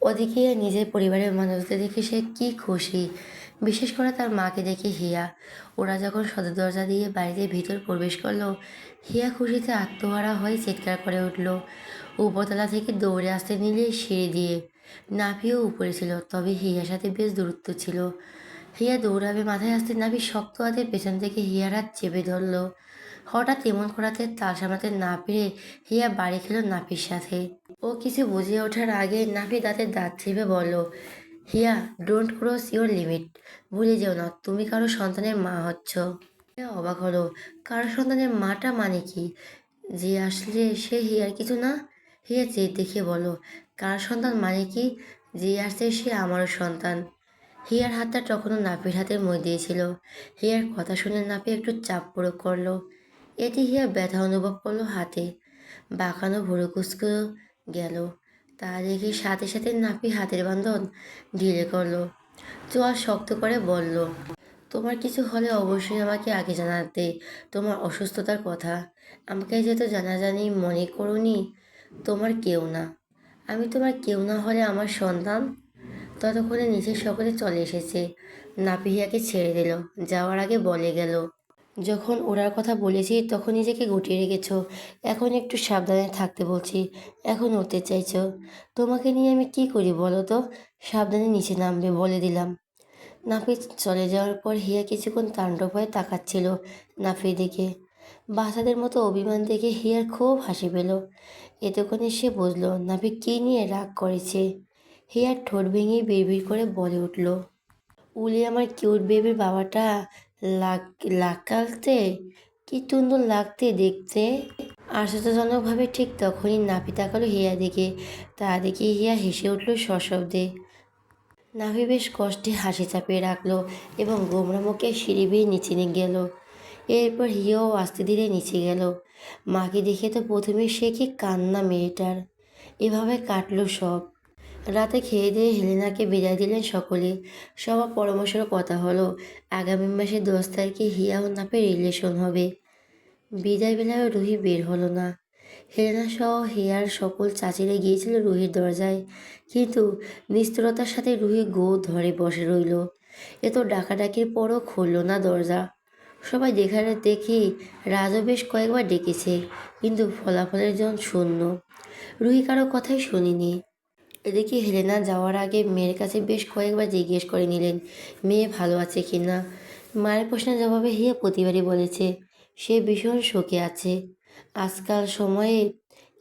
ওদিকে নিজের পরিবারের মানুষদের দেখে সে কি খুশি, বিশেষ করে তার মাকে দেখে হিয়া। ওরা যখন সদর দরজা দিয়ে বাড়িতে ভিতর প্রবেশ করলো, হিয়া খুশিতে আত্মহারা হয়ে চিৎকার করে উঠল। উপরতলা থেকে দৌড়ে আসতে নিলে সিঁড়ি দিয়ে। নাভিও উপরে ছিল, তবে হিয়ার সাথে বেশ দূরত্ব ছিল। হিয়া দৌড়াবে মাথায় আসতে নাভি শক্ত হাতে পেছন থেকে হিয়ার হাত চেপে ধরলো। হঠাৎ এমন করাতে তাল সামলাতে না পেরে হিয়া বাড়ি খেলো নাভির সাথে। ও কিছু বুঝে ওঠার আগে নাভি দাঁতের দাঁত চেপে বলল, হিয়া, ডোন্ট ক্রস ইওর লিমিট। ভুলে যেও না তুমি কারো সন্তানের মা হচ্ছ। হিয়া অবাক হলো, কারো সন্তানের মাটা মানে কি? যে আসলে সে হিয়ার কিছু না। হিয়া জেদ দেখিয়ে বলো, কার সন্তান মানে কি? যে আসছে সে আমারও সন্তান। হিয়ার হাতটা তখনও নাপির হাতের মধ্যেই ছিল। হিয়ার কথা শুনে নাপি একটু চাপ প্রয়োগ করলো। এতে হিয়া ব্যথা অনুভব করলো হাতে। বাঁকানো ভুরু কুঁচকে গেল। তা দেখে সাথে সাথে নাপি হাতের বাঁধন ঢিলে করলো। চোয়াল শক্ত করে বলল, তোমার কিছু হলে অবশ্যই আমাকে আগে জানাতে। তোমার অসুস্থতার কথা আমাকে যেহেতু জানাজানি মনে করুনি, তোমার কেউ না। আমি তোমার কেউ না হলে আমার সন্তান। ততক্ষণে নিচের সকলে চলে এসেছে। নাপিহিয়াকে ছেড়ে দিল, যাওয়ার আগে বলে গেল, যখন ওড়ার কথা বলেছি তখন নিজেকে গুটিয়ে রেখেছ, এখন একটু সাবধানে থাকতে বলছি, এখন উঠতে চাইছো। তোমাকে নিয়ে আমি কি করি বলো তো? সাবধানে নিচে নামবে বলে দিলাম। নাফি চলে যাওয়ার পর হিয়া কিছুক্ষণ তাণ্ডব হয়ে তাকাচ্ছিল নাফির দিকে। বাচ্চাদের মতো অভিমান দেখে হিয়ার খুব হাসি পেল। এতক্ষণে সে বুঝলো নাফি কী নিয়ে রাগ করেছে। হিয়ার ঠোঁট ভেঙে বিড়বিড় করে বলে উঠল, উলি আমার কিউট বেবির বাবাটা লাগ লাগাতে কি সুন্দর লাগতে দেখতে। আশ্চর্যজনকভাবে ঠিক তখনই নাফি তাকালো হিয়ার দিকে। তা দেখে হিয়া হেসে উঠল সশব্দে। নাভি বেশ কষ্টে হাসি চাপিয়ে রাখলো এবং গোমরা মুখে সিঁড়ি বেয়ে নিচে গেল। এরপর হিয়াও আস্তে ধীরে নিচে গেল। মাকে দেখে তো প্রথমে সে কি কান্না মেয়েটার। এভাবে কাটলো সব। রাতে খেয়ে দিয়ে হেলেনাকে বিদায় দিলেন সকলে। সবার পরামর্শের কথা হলো আগামী মাসে 10 তারিখে হিয়া ও নাপের রিলেশন হবে। বিদায় বেলায় রুহি বের হলো না। হেলেনা সহ হিয়ার সকল চাচিরা গিয়েছিল রুহির দরজায়, কিন্তু নিষ্ঠুরতার সাথে রুহি গো ধরে বসে রইল। এত ডাকাডাকির পরও খুলল না দরজা। সবাই দেখি রাজও বেশ কয়েকবার ডেকেছে, কিন্তু ফলাফলের জন্য শূন্য। রুহি কারো কথাই শুনিনি। এদিকে হেলেনা যাওয়ার আগে মেয়ের কাছে বেশ কয়েকবার জিজ্ঞেস করে নিলেন মেয়ে ভালো আছে কি না। মায়ের প্রশ্নের জবাবে হিয়া প্রতিবারই বলেছে সে ভীষণ শোকে আছে। আজকাল সময়ে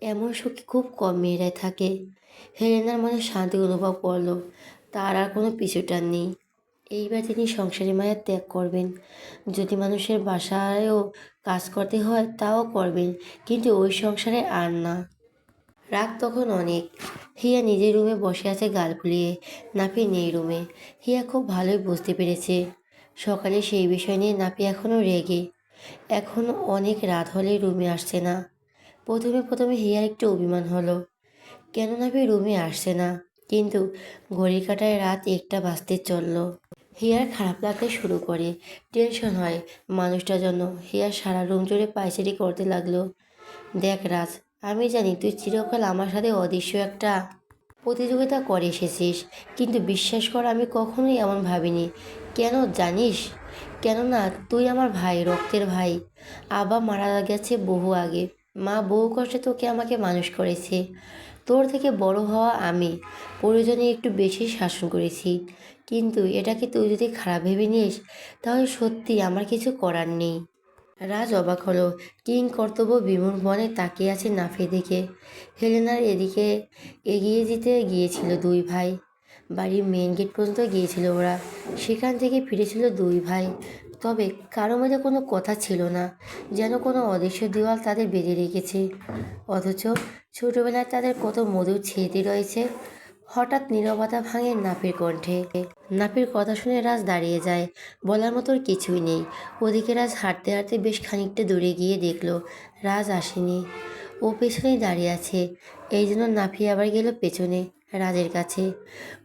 এমন সুখী খুব কম মেয়েরাই থাকে। হেলেনার মনে শান্তি অনুভব করলো, তার আর কোনো পিছুটান নেই। এইবার তিনি সংসারী মায়া ত্যাগ করবেন। যদি মানুষের বাসায়ও কাজ করতে হয় তাও করবেন, কিন্তু ওই সংসারে আর না। রাগ তখন অনেক। হিয়া নিজের রুমে বসে আছে গাল ফুলিয়ে, নাপি নেই রুমে। হিয়া খুব ভালোই বুঝতে পেরেছে সকালে সেই বিষয় নিয়ে নাপি এখনও রেগে। এখন অনেক রাত হলে রুমে আসছে না। প্রথমে হিয়ার একটু অভিমান হলো, কেন নাপি রুমে আসছে না, কিন্তু ঘড়ির কাঁটায় রাত 1টা বাজতে চলল। হিয়ার খারাপ লাগতে শুরু করে, টেনশন হয় মানুষটার জন্য। হিয়ার সারা রুম জুড়ে পায়চারি করতে লাগলো। দেখ রাজ, আমি জানি তুই চিরকাল আমার সাথে অদৃশ্য একটা প্রতিযোগিতা করে এসেছিস, কিন্তু বিশ্বাস কর আমি কখনোই এমন ভাবিনি। কেন জানিস? কেননা তুই আমার ভাই, রক্তের ভাই। আবা মারা গেছে বহু আগে। মা বহু কষ্টে তোকে আমাকে মানুষ করেছে। তোর থেকে বড় হওয়া আমি প্রয়োজনে একটু বেশি শাসন করেছি, কিন্তু এটাকে তুই যদি খারাপ ভেবে নিস তাহলে সত্যি আমার কিছু করার নেই। রাজ অবাক হলো। কিং কর্তব্য বিমূঢ় মনে তাকিয়ে আছে নাফি দিকে। হেলেনার এদিকে এগিয়ে যেতে গিয়েছিল দুই ভাই। বাড়ির মেন গেট পর্যন্ত গিয়েছিল ওরা। সেখান থেকে ফিরেছিল দুই ভাই। তবে কারো মধ্যে কোনো কথা ছিল না, যেন কোনো অদৃশ্য দেওয়াল তাদের বেঁধে রেখেছে। অথচ ছোটবেলায় তাদের কত মধুর স্মৃতি রয়েছে। হঠাৎ নীরবতা ভাঙে নাপির কণ্ঠে। নাপির কথা শুনে রাজ দাঁড়িয়ে যায়। বলার মতো কিছুই নেই। ওদিকে রাজ হাঁটতে হাঁটতে বেশ খানিকটা দূরে গিয়ে দেখলো রাজ আসেনি। ও পেছনেই দাঁড়িয়ে আছে। এই জন্য নাফি আবার গেল পেছনে রাজের কাছে।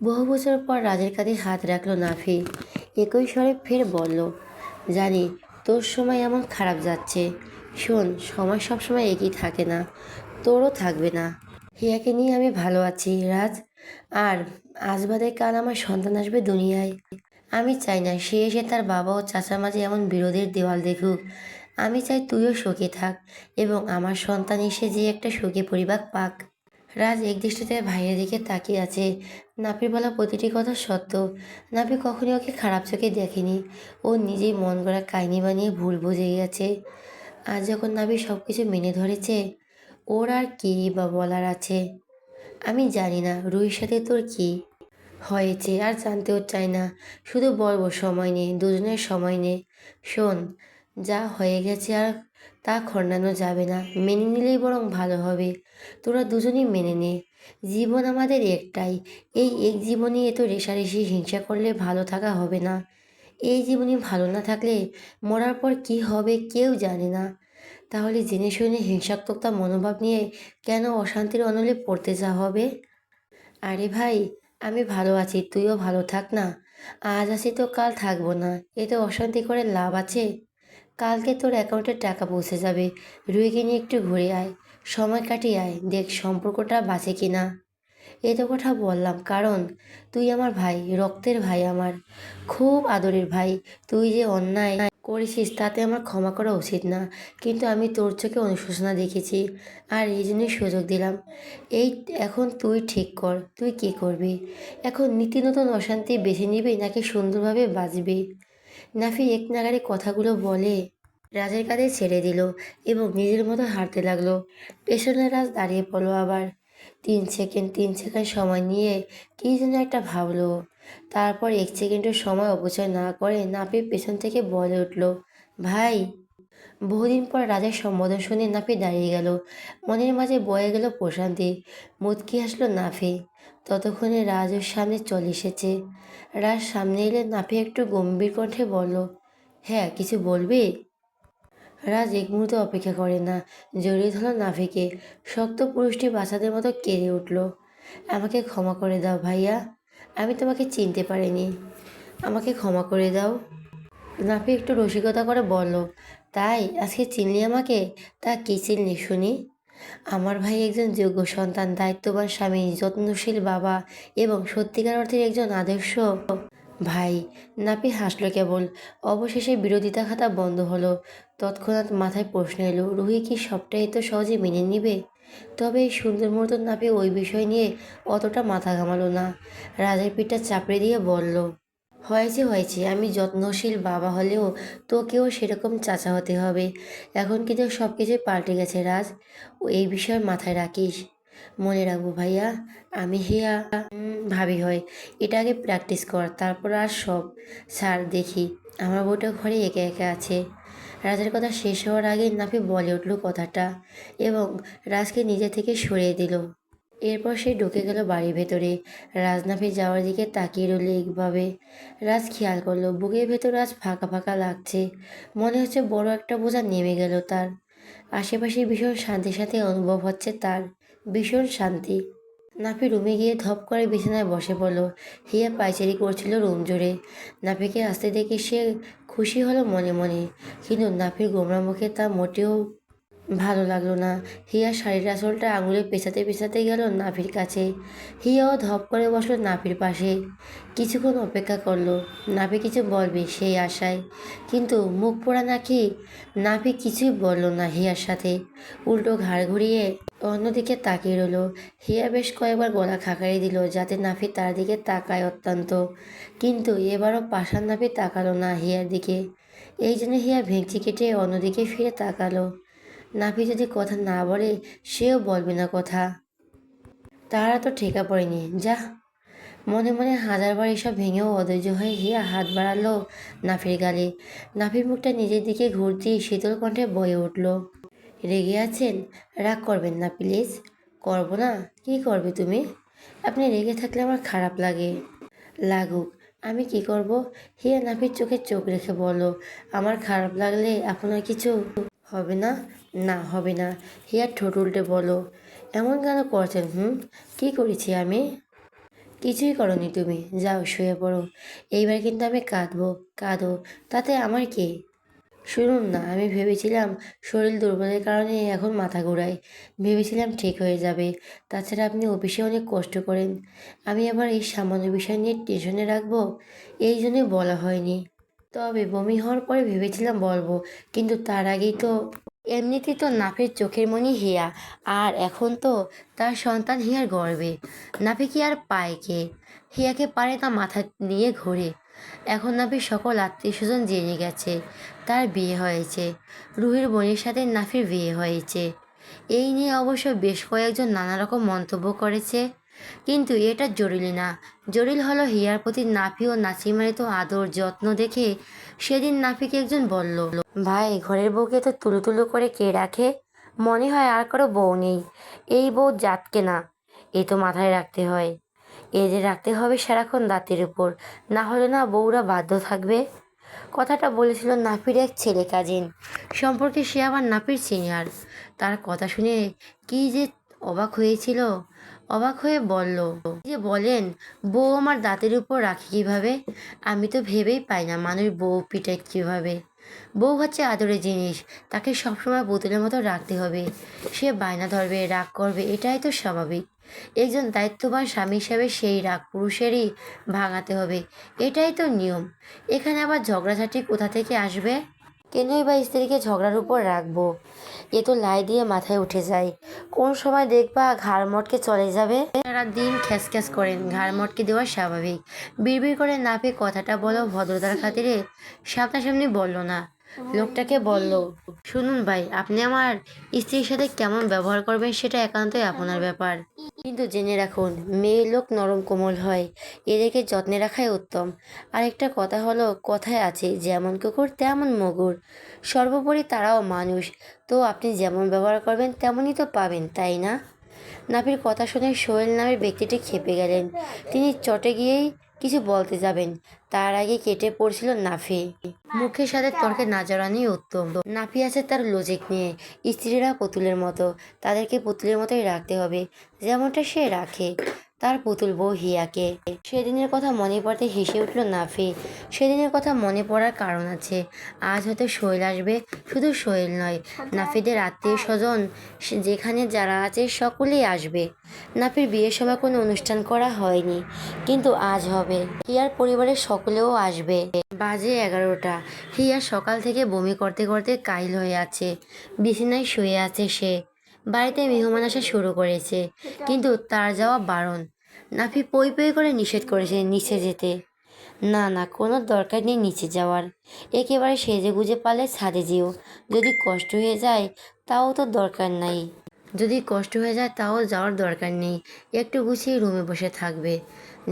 বহু বছর পর রাজের কাঁধে হাত রাখলো নাফি। একই স্বরে ফের বলল, জানি তোর সময় এমন খারাপ যাচ্ছে। শোন, সময় সবসময় একই থাকে না, তোরও থাকবে না। হিয়াকে নিয়ে আমি ভালো আছি রাজ। আর আজ বাদে কাল আমার সন্তান আসবে দুনিয়ায়। আমি চাই না সে এসে তার বাবা ও চাচার মাঝে এমন বিরোধের দেওয়াল দেখুক। আমি চাই তুইও সুখে থাক এবং আমার সন্তান এসে যে একটা সুখী পরিবার পাক। রাজ একদৃষ্টিতে ভাইয়ের দিকে তাকিয়ে আছে। নাপির বলা প্রতিটি কথা সত্য। নাপি কখনই ওকে খারাপ চোখে দেখেনি। ও নিজেই মন গড়া কাহিনী বানিয়ে ভুল বুঝে গেছে। আজ যখন নাপি সব কিছু মেনে ধরেছে, ওর আর কী বা বলার আছে। আমি জানি না রুহির সাথে তোর কি হয়েছে, আর জানতেও চাই না। শুধু বলবো সময় নে, দুজনের সময় নে। শোন, যা হয়ে গেছে আর তা খণ্ডানো যাবে না। মেনে নিলেই বরং ভালো হবে। তোরা দুজনেই মেনে নে। জীবন আমাদের একটাই। এই এক জীবনে এত রেষারেষি হিংসা করলে ভালো থাকা হবে না। এই জীবনে ভালো না থাকলে মরার পর কি হবে কেউ জানে না। তাহলে জেনে শুনে হিংসাত্মকতা মনোভাব নিয়ে কেন অশান্তির অনলে পড়তে যা হবে? আরে ভাই, আমি ভালো আছি, তুইও ভালো থাক না। আজ আছি তো কাল থাকবো না, এতে অশান্তি করে লাভ আছে? কালকে তোর অ্যাকাউন্টে টাকা পৌঁছে যাবে। রুহিকে নিয়ে একটু ঘুরে আয়, সময় কাটিয়ে আয়, দেখ সম্পর্কটা বাঁচে কিনা। এত কথা বললাম কারণ তুই আমার ভাই, রক্তের ভাই আমার, খুব আদরের ভাই। তুই যে অন্যায় করেছিস তাতে আমার ক্ষমা করা উচিত না, কিন্তু আমি তোর চোখে অনুশোচনা দেখেছি আর এই জন্যই সুযোগ দিলাম। এই এখন তুই ঠিক কর, তুই কী করবি? এখন নীতি নতুন অশান্তি বেছে নিবি নাকি সুন্দরভাবে বাঁচবি? নাফি এক নাগাড়ে কথাগুলো বলে রাজের কাঁধে ছেড়ে দিল এবং নিজের মতো হাঁটতে লাগলো। পেছনে রাজ দাঁড়িয়ে পড়লো আবার। 3 সেকেন্ড সময় নিয়ে কী যেন একটা ভাবলো। তারপর 1 সেকেন্ডের সময় অপচয় না করে নাপি পেছন থেকে বলে উঠল, ভাই। বহুদিন পর রাজার সম্বোধন শুনে নাফি দাঁড়িয়ে গেল। মনের মাঝে বয়ে গেল প্রশান্তি। মুচকি আসলো নাফি। ততক্ষণে রাজ ওর সামনে চলে এসেছে। রাজ সামনে এলে নাফি একটু গম্ভীর কণ্ঠে বলল, হ্যাঁ কিছু বলবি? রাজ এক মুহূর্তে অপেক্ষা করে না, জড়িয়ে ধরল নাভিকে। শক্ত পুরুষটি বাচ্চাদের মতো কেঁদে উঠল, আমাকে ক্ষমা করে দাও ভাইয়া, আমি তোমাকে চিনতে পারিনি, আমাকে ক্ষমা করে দাও। নাফি একটু রসিকতা করে বলল, তাই আজকে চিনলি আমাকে? তা কি চিনলি শুনি? আমার ভাই একজন যোগ্য সন্তান, দায়িত্ববান স্বামী, যত্নশীল বাবা এবং সত্যিকার অর্থের একজন আদর্শ ভাই। নাপি হাসলো কেবল। অবশেষে বিরোধিতা খাতা বন্ধ হলো। তৎক্ষণাৎ মাথায় প্রশ্ন এলো, রুহি কি সবটাই এত সহজে মেনে নিবে? তবে এই সুন্দর মুহূর্ত নাপি ওই বিষয় নিয়ে অতটা মাথা ঘামালো না। রাজের পিঠটা চাপড়ে দিয়ে বলল, হয়েছে হয়েছে, আমি যত্নশীল বাবা হলেও তোকেও সেরকম চাচা হতে হবে। এখন কিন্তু সব কিছুই পাল্টে গেছে রাজ, ও এই বিষয় মাথায় রাখিস। মনে রাখবো ভাইয়া, আমি হিয়া ভাবি হয়। এটা আগে প্র্যাকটিস কর, তারপর আর সব ছাড় দেখি। আমার বউটা ঘরে একা একা আছে। রাজের কথা শেষ হওয়ার আগে নাফি বলে উঠল কথাটা এবং রাজকে নিজে থেকে সরিয়ে দিল। এরপর সে ঢুকে গেল বাড়ির ভেতরে। রাজনাফি যাওয়ার দিকে তাকিয়ে রইল একভাবে। রাজ খেয়াল করলো বুকের ভেতর আজ ফাঁকা ফাঁকা লাগছে। মনে হচ্ছে বড় একটা বোঝা নেমে গেল তার। আশেপাশে ভীষণ শান্তির সাথে অনুভব হচ্ছে তার, ভীষণ শান্তি। নাফি রুমে গিয়ে ধপ করে বিছানায় বসে পড়ল। হিয়া পায়চারি করছিল রুম জুড়ে। নাফিকে আসতে দেখে সে খুশি হলো মনে মনে, কিন্তু নাফির গোমরা মুখে তা মোটেও ভালো লাগলো না। হিয়া শাড়ির আঁচলটা আঙুলে পেঁচাতে পেঁচাতে গেল নাভির কাছে। হিয়াও ধপ করে বসলো নাভির পাশে। কিছুক্ষণ অপেক্ষা করলো নাভি কিছু বলবে সেই আশায়, কিন্তু মুখ পোড়া নাকি নাভি কিছুই বলল না হিয়ার সাথে। উল্টো ঘাড় ঘুরিয়ে অন্যদিকে তাকিয়ে রইল। হিয়া বেশ কয়েকবার গলা খাকারি দিল যাতে নাভি তার দিকে তাকায় অত্যন্ত, কিন্তু এবারও পাষাণ নাভি তাকালো না হিয়ার দিকে। এই জন্য হিয়া ভেঙচি কেটে অন্যদিকে ফিরে তাকালো। নাভি যদি কথা না বলে সেও বলবে না কথা, তারা তো ঠেকা পড়েনি। যা, মনে মনে হাজারবার এসব ভেঙেও অধৈর্য হয়ে হিয়া হাত বাড়ালো নাফির গালে। নাফির মুখটা নিজের দিকে ঘুরতেই শীতল কণ্ঠে বয়ে উঠল, রেগে আছেন? রাগ করবেন না প্লিজ। করবো না? কি করবে তুমি? আপনি রেগে থাকলে আমার খারাপ লাগে। লাগুক, আমি কি করব? হিয়া নাফির চোখে চোখ রেখে বলল, আমার খারাপ লাগলে আপনার কিছু হবে না? না হবে না। হিয়া ঠোঁট উল্টে বলো, এমন কেন করছেন? কি করেছি আমি? কিছুই করনি তুমি, যাও শুয়ে পড়ো। এইবার কিন্তু আমি কাঁদবো। কাঁদো, তাতে আমার কি? শুনুন না, আমি ভেবেছিলাম শরীর দুর্বলের কারণে এখন মাথা ঘোরায়। ভেবেছিলাম ঠিক হয়ে যাবে। তাছাড়া আপনি অফিসে অনেক কষ্ট করেন। আমি আবার এই সামান্য বিষয় নিয়ে টেনশনে রাখবো, এই জন্যই বলা হয়নি। তবে বমি হওয়ার পরে ভেবেছিলাম বলবো, কিন্তু তার আগেই তো এমনিতেই তো নাফের চোখের মনি হিয়া, আর এখন তো তার সন্তান হিয়ার গর্বে। নাফি কি আর পায় কে? হিয়াকে পারে না মাথা নিয়ে ঘোরে। এখন নাফির সকল আত্মীয় স্বজন জেনে গেছে তার বিয়ে হয়েছে, রুহির বোনের সাথে নাফির বিয়ে হয়েছে। এই নিয়ে অবশ্য বেশ কয়েকজন নানা রকম মন্তব্য করেছে, কিন্তু এটা জরুরি না। জরুরি হলো হিয়ার প্রতি নাফি ও নাসিমার তো আদর যত্ন দেখে। সেদিন নাফিকে একজন বলল, ভাই ঘরের বউকে তো তুলো তুলো করে কে রাখে? মনে হয় আর কারো বউ নেই। এই বউ জাতকে না, এ তো মাথায় রাখতে হয়। এদের রাখতে হবে সারাক্ষণ দাঁতের উপর, না হলে না বউরা বাধ্য থাকবে। কথাটা বলেছিল নাফির এক ছেলে কাজিন, সম্পর্কে সে আবার নাফির সিনিয়র। তার কথা শুনে কি যে অবাক হয়েছিল। অবাক হয়ে বলল, যে বলেন বউ আমার দাঁতের উপর রাখি কিভাবে? আমি তো ভেবেই পাই না মানুষ বউ পিটায় কিভাবে। বউ হচ্ছে আদরের জিনিস, তাকে সবসময় বোতলের মতো রাখতে হবে। সে বায়না ধরবে, রাগ করবে, এটাই তো স্বাভাবিক। একজন দায়িত্ববান স্বামী হিসেবে সেই রাগ পুরুষেরই ভাঙাতে হবে, এটাই তো নিয়ম। এখানে আবার ঝগড়াঝাটি কোথা থেকে আসবে? কেনই বা স্ত্রীকে ঝগড়ার উপর রাখবো? এ তো লাই দিয়ে মাথায় উঠে যায়। কোন সময় দেখবা ঘাড় মটকে চলে যাবে। সারা দিন খ্যাস খ্যাস করেন, ঘাড় মটকে দেওয়া স্বাভাবিক। বিড়বিড় করে না পেয়ে কথাটা বলো ভদ্রতার খাতিরে, সামনাসামনি বলল না। লোকটাকে বলল, শুনুন ভাই, আপনি আমার স্ত্রীর সাথে কেমন ব্যবহার করবেন সেটা একান্তই আপনার ব্যাপার, কিন্তু জেনে রাখুন মেয়ে লোক নরম কোমল হয়, এদেরকে যত্নে রাখাই উত্তম। আরেকটা কথা হলো, কথায় আছে যেমন কুকুর তেমন মগুর। সর্বোপরি তারাও মানুষ, তো আপনি যেমন ব্যবহার করবেন তেমনই তো পাবেন, তাই না? নাফির কথা শুনে সোহেল নামের ব্যক্তিটি ক্ষেপে গেলেন। তিনি চটে গিয়েই কিছু বলতে যাবেন, তার আগে কেটে পড়ছিল নাফি। মুখের সাথে তর্কে না জড়ানোই উত্তম। নাফি আছে তার লজিক নিয়ে। স্ত্রীরা পুতুলের মতো, তাদেরকে পুতুলের মতোই রাখতে হবে, যেমনটা সে রাখে তার পুতুল বউ হিয়াকে। সেদিনের কথা মনে পড়তে হেসে উঠল নাফি। সেদিনের কথা মনে পড়ার কারণ আছে। আজ হয়তো সোহেল আসবে, শুধু সোহেল নয়, নাফিদের আত্মীয় স্বজন যেখানে যারা আছে সকলেই আসবে। নাফির বিয়ের সময় কোনো অনুষ্ঠান করা হয়নি, কিন্তু আজ হবে। হিয়ার পরিবারের সকলেও আসবে। বাজে 11টা। হিয়া সকাল থেকে বমি করতে করতে কাইল হয়ে আছে। বিছানায় শুয়ে আছে সে। বাড়িতে মেহমান আসা শুরু করেছে, কিন্তু তার যাওয়া বারণ। নাফি পই পই করে নিষেধ করেছে নিচে যেতে। না না, কোনো দরকার নেই নিচে যাওয়ার। একেবারে সেজে গুজে পারলে ছাদে যেও। যদি কষ্ট হয়ে যায় তাও তো দরকার নাই। যদি কষ্ট হয়ে যায় তাও যাওয়ার দরকার নেই, একটু গুছিয়ে রুমে বসে থাকবে।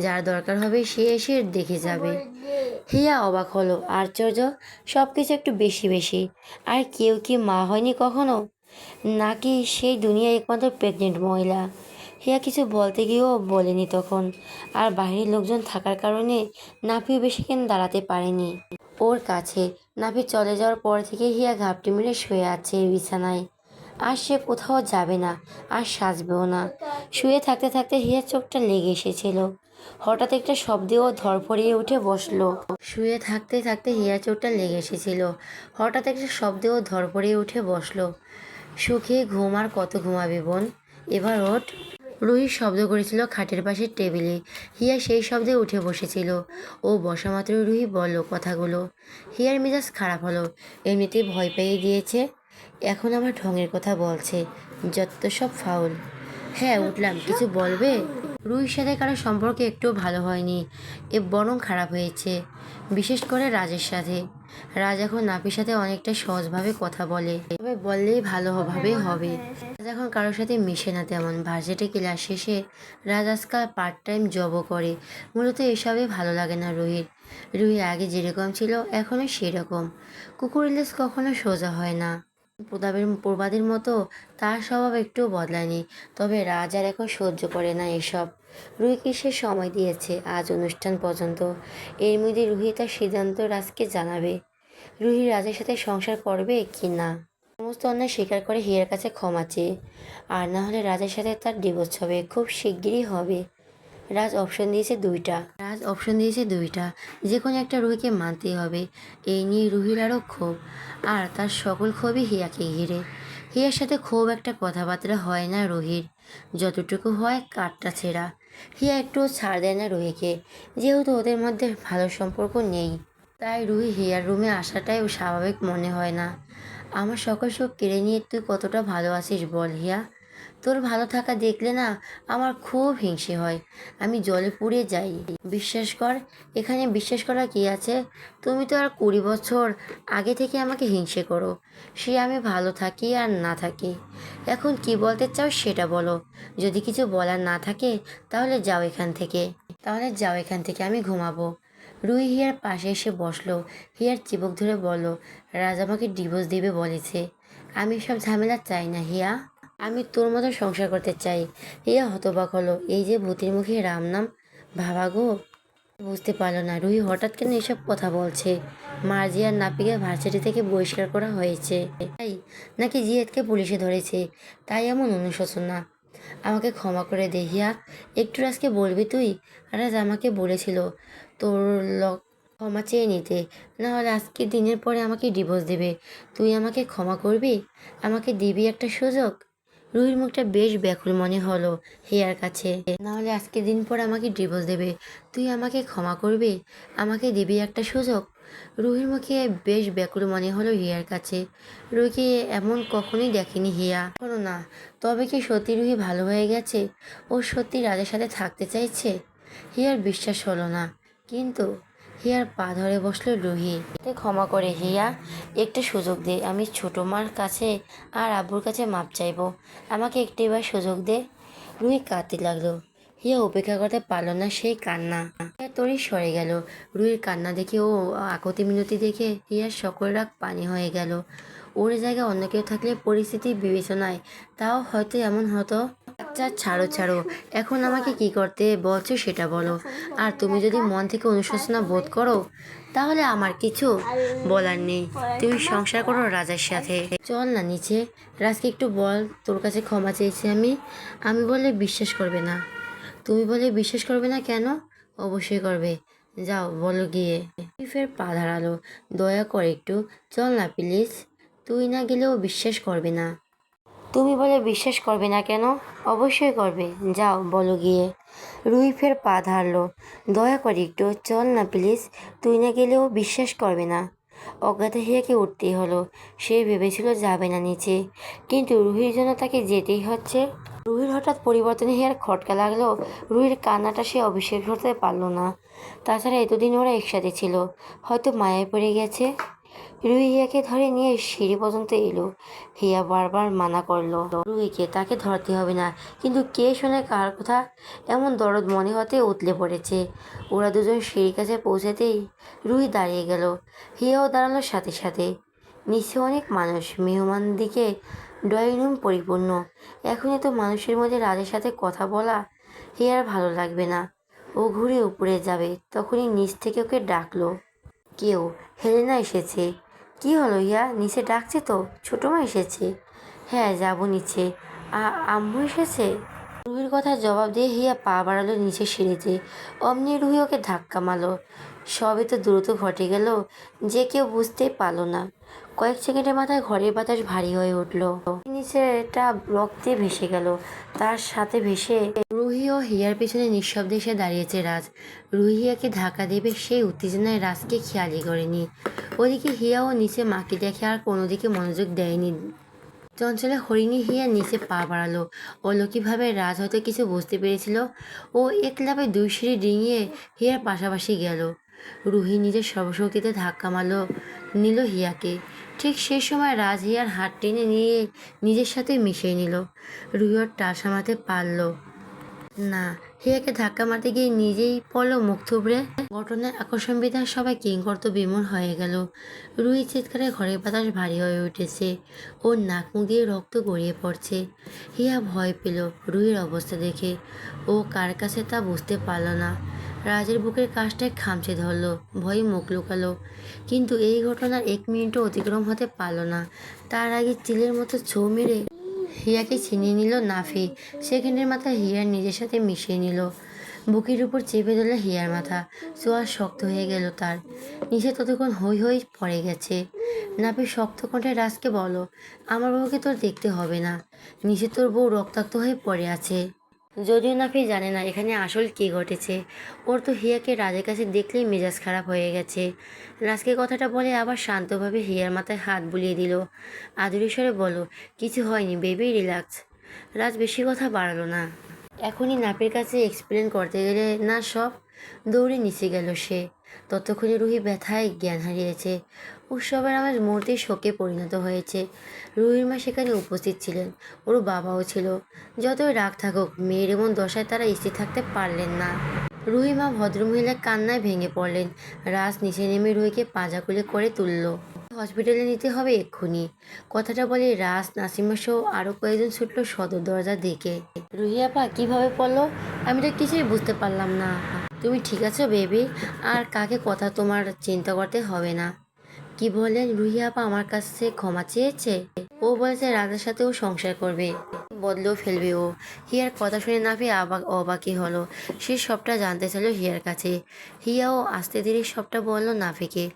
যার দরকার হবে সে এসে দেখে যাবে। হিয়া অবাক হলো, আশ্চর্য, সব কিছু একটু বেশি বেশি। আর কেউ কি মা হয়নি কখনো? নাকি সেই দুনিয়ায় একমাত্র প্রেগনেন্ট মহিলা? হিয়া কিছু বলতে গিয়েও বলেনি তখন। আর বাইরের লোকজন থাকার কারণে নাফিও বেশিক্ষণ দাঁড়াতে পারেনি ওর কাছে। নাফি চলে যাওয়ার পর থেকে হিয়া ঘাপটি মেরে শুয়ে আছে বিছানায়। আর সে কোথাও যাবে না, আর সাজবেও না। শুয়ে থাকতে থাকতে হিয়ার চোখটা লেগে এসেছিল। হঠাৎ একটা শব্দেও ধরফড়িয়ে উঠে বসলো। শুয়ে থাকতে থাকতে হিয়ার চোখটা লেগে এসেছিল। হঠাৎ একটা শব্দেও ধরফড়িয়ে উঠে বসলো। সুখে ঘুম আর কত ঘুমাবি বোন, এবার ওঠ। রুহি শব্দ করেছিল খাটের পাশের টেবিলে। হিয়া সেই শব্দে উঠে বসেছিল। ও বসা মাত্র রুহি বলল কথাগুলো। হিয়ার মেজাজ খারাপ হলো। এমনিতেই ভয় পেয়ে দিয়েছে, এখন আমার ঢঙের কথা বলছে, যত সব ফাউল। হ্যাঁ উঠলাম, কিছু বলবে? রুহির সাথে কারো সম্পর্ক একটু ভালো হয়নি, বরং খারাপ হয়েছে, বিশেষ করে রাজের সাথে। রাজ এখন নাপির সাথে অনেকটা সহজভাবে কথা বলে, তবে বললেই ভালোভাবে হবে। রাজ এখন কারোর সাথে মিশে না তেমন। ভার্সিটি ক্লাস শেষে রাজ আজকাল পার্ট টাইম জবও করে। মূলত এসবে ভালো লাগে না রুহির। রুহি আগে যেরকম ছিল এখনও সেরকম। কুকুরের লেজ কখনো সোজা হয় না। প্রবাদের মতো তার স্বভাব একটু বদলায়নি, তবে রাজ আর এখন সহ্য করে না এসব। রুহিকে সে সময় দিয়েছে আজ অনুষ্ঠান পর্যন্ত। এর মধ্যে রুহি তার সিদ্ধান্ত রাজকে জানাবে। রুহি রাজের সাথে সংসার করবে কি না। সমস্ত অন্যায় স্বীকার করে হিয়ার কাছে ক্ষমা চেয়ে, আর না হলে রাজের সাথে তার ডিভোর্স হবে, খুব শিগগিরই হবে। রাজ অপশন দিয়েছে দুইটা, যে কোনো একটা রুহিকে মানতেই হবে। এই নিয়ে রুহির আরও ক্ষোভ, আর তার সকল ক্ষোভই হিয়াকে ঘিরে। হিয়ার সাথে খুব একটা কথাবার্তা হয় না রুহির, যতটুকু হয় কাটটা ছেঁড়া। হিয়া একটু ছাড় দেয় না রুহিকে, যেহেতু ওদের মধ্যে ভালো সম্পর্ক নেই, তাই রুহি হিয়ার রুমে আসাটাই স্বাভাবিক মনে হয় না। আমার সকল সুখ কেড়ে নিয়ে তুই কতটা ভালো আছিস বল হিয়া? তোর ভালো থাকা দেখলে না আমার খুব হিংসে হয়, আমি জলে পুড়ে যাই। বিশ্বাস কর, এখানে বিশ্বাস করা কি আছে? তুমি তো আর 20 বছর আগে থেকে আমাকে হিংসে করো, সে আমি ভালো থাকি আর না থাকি। এখন কি বলতে চাও সেটা বলো। যদি কিছু বলার না থাকে তাহলে যাও এখান থেকে, আমি ঘুমাবো। রুই হিয়ার পাশে এসে বসলো। হিয়ার চিবুক ধরে বলল, রাজ আমাকে ডিভোর্স দিবে বলেছে। আমি সব ঝামেলা চাই না হিয়া, আমি তোর মতো সংসার করতে চাই। হিয়া হতবাক হলো, এই যে ভূতের মুখে রাম নাম, ভাবা গো। বুঝতে পারলো না রুহি হঠাৎ কেন এসব কথা বলছে। মার্জি আর নাপিকে ভার্সিটি থেকে বহিষ্কার করা হয়েছে তাই, নাকি জিহাদকে পুলিশে ধরেছে তাই এমন অনুশোচনা? আমাকে ক্ষমা করে দে হিয়া, একটু রাজকে বলবি তুই? রাজ আমাকে বলেছিল তোর ক্ষমা চেয়ে নিতে, না হলে আজকে দিনের পরে আমাকে ডিভোর্স দেবে। তুই আমাকে ক্ষমা করবি? আমাকে দিবি একটা সুযোগ? রুহির মুখটা বেশ ব্যাকুল মনে হলো হিয়ার কাছে। না হলে আজকে দিন পর আমাকে ডিভোর্স দেবে, তুই আমাকে ক্ষমা করবি? আমাকে দিবি একটা সুযোগ? রুহির মুখে বেশ ব্যাকুল মনে হলো হিয়ার কাছে। রুহিকে এমন কখনোই দেখেনি হিয়া, কখনো না। তবে কি সত্যি রুহি ভালো হয়ে গেছে? ও সত্যি রাজের সাথে থাকতে চাইছে? হিয়ার বিশ্বাস হলো না, কিন্তু হিয়ার পা ধরে বসলো রুহি। ক্ষমা করে হিয়া, একটা সুযোগ দে, আমি ছোট মার কাছে আর আব্বুর কাছে মাপ চাইবো, আমাকে একটিবার সুযোগ দে। রুহি কাঁদতে লাগলো। হিয়া উপেক্ষা করতে পারলো না সেই কান্না। হিয়া তরি সরে গেল। রুহির কান্না দেখে ও আকতি মিনতি দেখে হিয়ার সকল রাগ পানি হয়ে গেল। ওর জায়গায় অন্য কেউ থাকলে পরিস্থিতি বিবেচনায় তাও হয়তো এমন হতো। আচ্ছা ছাড়ো ছাড়ো, এখন আমাকে কি করতে বলছো সেটা বলো। আর তুমি যদি মন থেকে অনুশোচনা বোধ করো তাহলে আমার কিছু বলার নেই, তুমি সংসার করো রাজার সাথে। চল না নিচে, রাজকে একটু বল তোর কাছে ক্ষমা চেয়েছি আমি। আমি বললে বিশ্বাস করবে না। তুমি বলে বিশ্বাস করবে না কেন? অবশ্যই করবে, যাও বলো গিয়ে। ফের পা ধারালো, দয়া করে একটু চল না প্লিজ। তুই না গেলেও বিশ্বাস করবে না। তুমি বলে বিশ্বাস করবে না কেন? অবশ্যই করবে, যাও বলো গিয়ে। রুই ফের পা ধারলো, দয়া করে একটু চল না প্লিজ, তুই না গেলেও বিশ্বাস করবে না। অজ্ঞাত হিয়াকে উঠতেই হলো। সে ভেবেছিল যাবে না নিচে, কিন্তু রুহির জন্য তাকে যেতেই হচ্ছে। রুহির হঠাৎ পরিবর্তনে হিয়ার খটকা লাগলো। রুহির কান্নাটা সে অবিশ্বাস করতে পারলো না। তাছাড়া এতদিন ওরা একসাথে ছিল, হয়তো মায়ায় পড়ে গেছে। রুহি হিয়াকে ধরে নিয়ে সিঁড়ি পর্যন্ত এলো। হিয়া বারবার মানা করলো রুহিকে তাকে ধরতে হবে না, কিন্তু কে শোনে কার কথা? এমন দরদ মনে হতে উতলে পড়েছে। ওরা দুজন সিঁড়ির কাছে পৌঁছাতেই রুহি দাঁড়িয়ে গেল। হিয়াও দাঁড়ালো সাথে সাথে। নিচে অনেক মানুষ, মেহমান দিকে ড্রয়িং রুম পরিপূর্ণ। এখন এত মানুষের মধ্যে রাজের সাথে কথা বলা হিয়ার ভালো লাগবে না। ও ঘুরে উপরে যাবে, তখনই নিচ থেকে ওকে ডাকলো কেউ। হেলেনা এসেছে। কি হলো ইয়া, নিচে ডাকছে তো? ছোটো মা এসেছে? হ্যাঁ যাবো নিচে। আম্মু এসেছে? রুহির কথা জবাব দিয়ে হিয়া পা বাড়ালো নিচে সিঁড়িতে। অমনি রুহি ওকে ধাক্কা মারলো। সবে তো দ্রুত ঘটে গেল যে কেউ বুঝতেই পারলো না। কয়েক সেকেন্ডের মাথায় ঘরের বাতাস ভারী হয়ে উঠলো। নিচেটা রক্তে ভেসে গেল, তার সাথে ভেসে রুহি ও হিয়ার পিছনে নিঃশব্দে এসে দাঁড়িয়েছে রাজ। রুহি হিয়াকে ধাক্কা দেবে সেই উত্তেজনায় রাজকে খেয়ালই করেনি। ওদিকে হিয়াও নিচে মাকে দেখে আর কোনো দিকে মনোযোগ দেয়নি। চঞ্চলে হরিণী হিয়া নিচে পা বাড়ালো। অলৌকিকভাবে রাজ হয়তো কিছু বুঝতে পেরেছিল। ও এক লাফে 2 সিঁড়ি ডিঙিয়ে হিয়ার পাশাপাশি গেল। রুহি নিজের সর্বশক্তিতে ধাক্কা নিল হিয়াকে। ঠিক সেই সময় রাজ হিয়ার হাত টেনে নিয়ে নিজের সাথে মিশিয়ে নিল। রুহি ওর টাল সামলাতে পারল না, হিয়াকে ধাক্কা মারতে গিয়ে নিজেই পড়ল মুখ থুবড়ে। ঘটনার আকর্ষণ বিধান সবাই কিংকর্ত বিমূঢ় হয়ে গেল। রুহি চিৎকারে ঘরের বাতাস ভারী হয়ে উঠেছে। ওর নাক মুখ দিয়ে রক্ত গড়িয়ে পড়ছে। হিয়া ভয় পেল রুহির অবস্থা দেখে। ও কার কাছে তা বুঝতে পারল না। রাজের বুকের কাছটায় খামচে ধরল, ভয়ে মুখ লুকালো। কিন্তু এই ঘটনার 1 মিনিটও অতিক্রম হতে পারল না। তার আগে চিলের মতো ছোঁ মেরে হিয়াকে ছিনিয়ে নিল নাফি। সেকেন্ডের মাথায় হিয়ার নিজের সাথে মিশিয়ে নিল। বুকের উপর চেপে ধরল হিয়ার মাথা। চোয়াল শক্ত হয়ে গেল তার। নিচে ততক্ষণ হই হই পড়ে গেছে। নাপি শক্ত কণ্ঠে রাজকে বলো, আমার বউকে তোর দেখতে হবে না। নিচে তোর বউ রক্তাক্ত হয়ে পড়ে আছে। যদিও নাফি জানে না এখানে আসল কী ঘটেছে। ওর তো হিয়াকে রাজের কাছে দেখলেই মেজাজ খারাপ হয়ে গেছে। রাজকে কথাটা বলে আবার শান্তভাবে হিয়ার মাথায় হাত বুলিয়ে দিল। আদুরি স্বরে বলো, কিছু হয়নি বেবি, রিল্যাক্স। রাজ বেশি কথা বাড়ালো না। এখনই নাপির কাছে এক্সপ্লেন করতে গেলে না সব, দৌড়ে নিচে গেল সে। ততক্ষণে রুহি ব্যথায় জ্ঞান হারিয়েছে। উৎসবের আমার মুহূর্তে শোকে পরিণত হয়েছে। রুহির মা সেখানে উপস্থিত ছিলেন, ওর বাবাও ছিল। যতই রাগ থাকুক, মেয়ের এমন দশায় তারা স্থির থাকতে পারলেন না। রুহি মা ভদ্রমহিলার কান্নায় ভেঙে পড়লেন। রাজ নিচে নেমে রুহিকে পাঁজাকুলে করে তুলল। হসপিটালে নিতে হবে এক্ষুনি। কথাটা বলে রাজ, নাসিমা সহ আরো কয়েকজন ছুটল সদর দরজা দিকে। রুহি আপা কিভাবে পড়লো আমি তো কিছুই বুঝতে পারলাম না। তুমি ঠিক আছো বেবি? আর কাকে কথা তোমার চিন্তা করতে হবে না। কি বললেন? রুহি আপা আমার কাছে ক্ষমা চেয়েছে? ও বলেছে রাজার সাথে ও সংসার করবে, বদলেও ফেলবে ও। হিয়ার কথা শুনে নাফি অবাকই হলো। সে সবটা জানতে চাইল হিয়ার কাছে। হিয়াও আস্তে ধীরে সবটা বলল নাফিকে।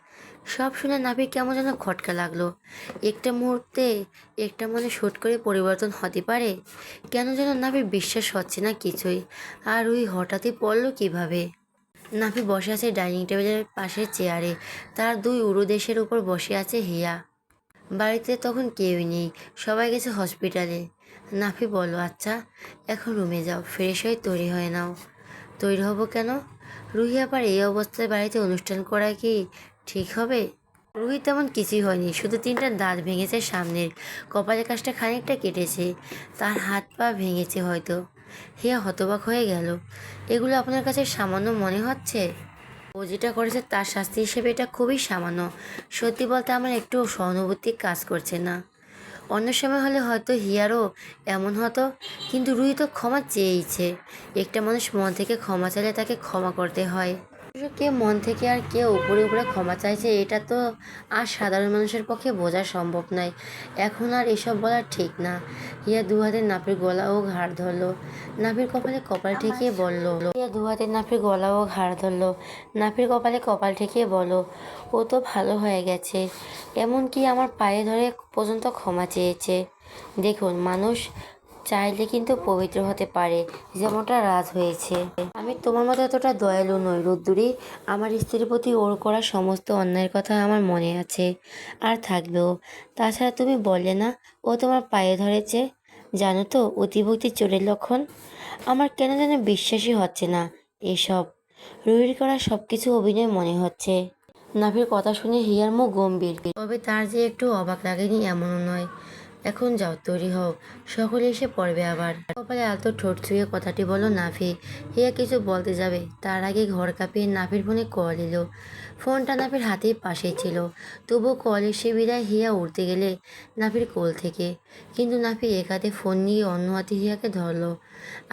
সব শুনে নাফির কেমন যেন খটকা লাগলো। একটা মুহূর্তে একটা মনে হুট করে পরিবর্তন হতে পারে, কেন যেন নাফির বিশ্বাস হচ্ছে না কিছুই। আর রুহি হঠাৎই পড়লো কিভাবে? নাফি বসে আছে ডাইনিং টেবিলের পাশে চেয়ারে। তার দুই উরু দেশের উপর বসে আছে হিয়া। বাড়িতে তখন কেউই নেই, সবাই গেছে হসপিটালে। নাফি বলল, আচ্ছা এখন রুমে যাও, ফ্রেশ হয়ে তৈরি হয়ে নাও। তৈরি হব কেন? রুহি আবার এই অবস্থায় বাড়িতে অনুষ্ঠান করা কি ঠিক হবে? রুহি তেমন কিছুই হয়নি, শুধু 3টা দাঁত ভেঙেছে সামনের, কপালের কাছটা খানিকটা কেটেছে, তার হাত পা ভেঙেছে হয়তো। হিয়া হতবাক হয়ে গেল। এগুলো আপনার কাছে সামান্য মনে হচ্ছে? ও যেটা করেছে তার শাস্তি হিসেবে এটা খুবই সামান্য। সত্যি বলতে আমার একটু সহানুভূতি কাজ করছে না। অন্য সময় হলে হয়তো হিয়ারও এমন হতো, কিন্তু রুহি তো ক্ষমা চেয়েইছে। একটা মানুষ মন থেকে ক্ষমা চাইলে তাকে ক্ষমা করতে হয়। কে মন থেকে আর কে উপরে উপরে ক্ষমা চাইছে এটা তো আর সাধারণ মানুষের পক্ষে বোঝা সম্ভব নয়। এখন আর এসব বলা ঠিক না। হিয়া দু হাতে নাপির গলা ও ঘাড় ধরলো। নাপির কপালে কপাল ঠেকিয়ে বলল, হিয়া দু হাতে নাপির গলা ও ঘাড় ধরলো। নাপির কপালে কপাল ঠেকিয়ে বলল, ও তো ভালো হয়ে গেছে, এমনকি আমার পায়ে ধরে পর্যন্ত ক্ষমা চেয়েছে। দেখুন, মানুষ চাইলে কিন্তু পবিত্র হতে পারে, যেমনটা রাজ হয়েছে। আমি তোমার মতো এতটা দয়ালু নই রুদ্দুরি। আমার স্ত্রীর প্রতি ওর করা সমস্ত অন্যায়ের কথা আমার মনে আছে, আর থাকবেও। তাছাড়া তুমি বললে না ও তোমার পায়ে ধরেছে? জানো তো অতিভক্তি চোরের লক্ষণ। আমার কেন যেন বিশ্বাসই হচ্ছে না এসব। রুহির করা সব কিছু অভিনয় মনে হচ্ছে। নাভির কথা শুনে হিয়ার মুখ গম্ভীর, তবে তার যে একটু অবাক লাগেনি এমনও নয়। এখন যাও, তৈরি হও, সকলে এসে পড়বে আবার। কপালে আলতো ঠোঁট ছুঁয়ে কথাটি বলো নাফি। হিয়া কিছু বলতে যাবে, তার আগে ঘর কাঁপিয়ে নাফির ফোনে কল এলো। ফোনটা নাফির হাতেই পাশেই ছিল, তবুও কল এসে বিদায় হিয়া উঠতে গেলে নাফির কোল থেকে। কিন্তু নাফি এক হাতে ফোন নিয়ে অন্য হাতে হিয়াকে ধরলো,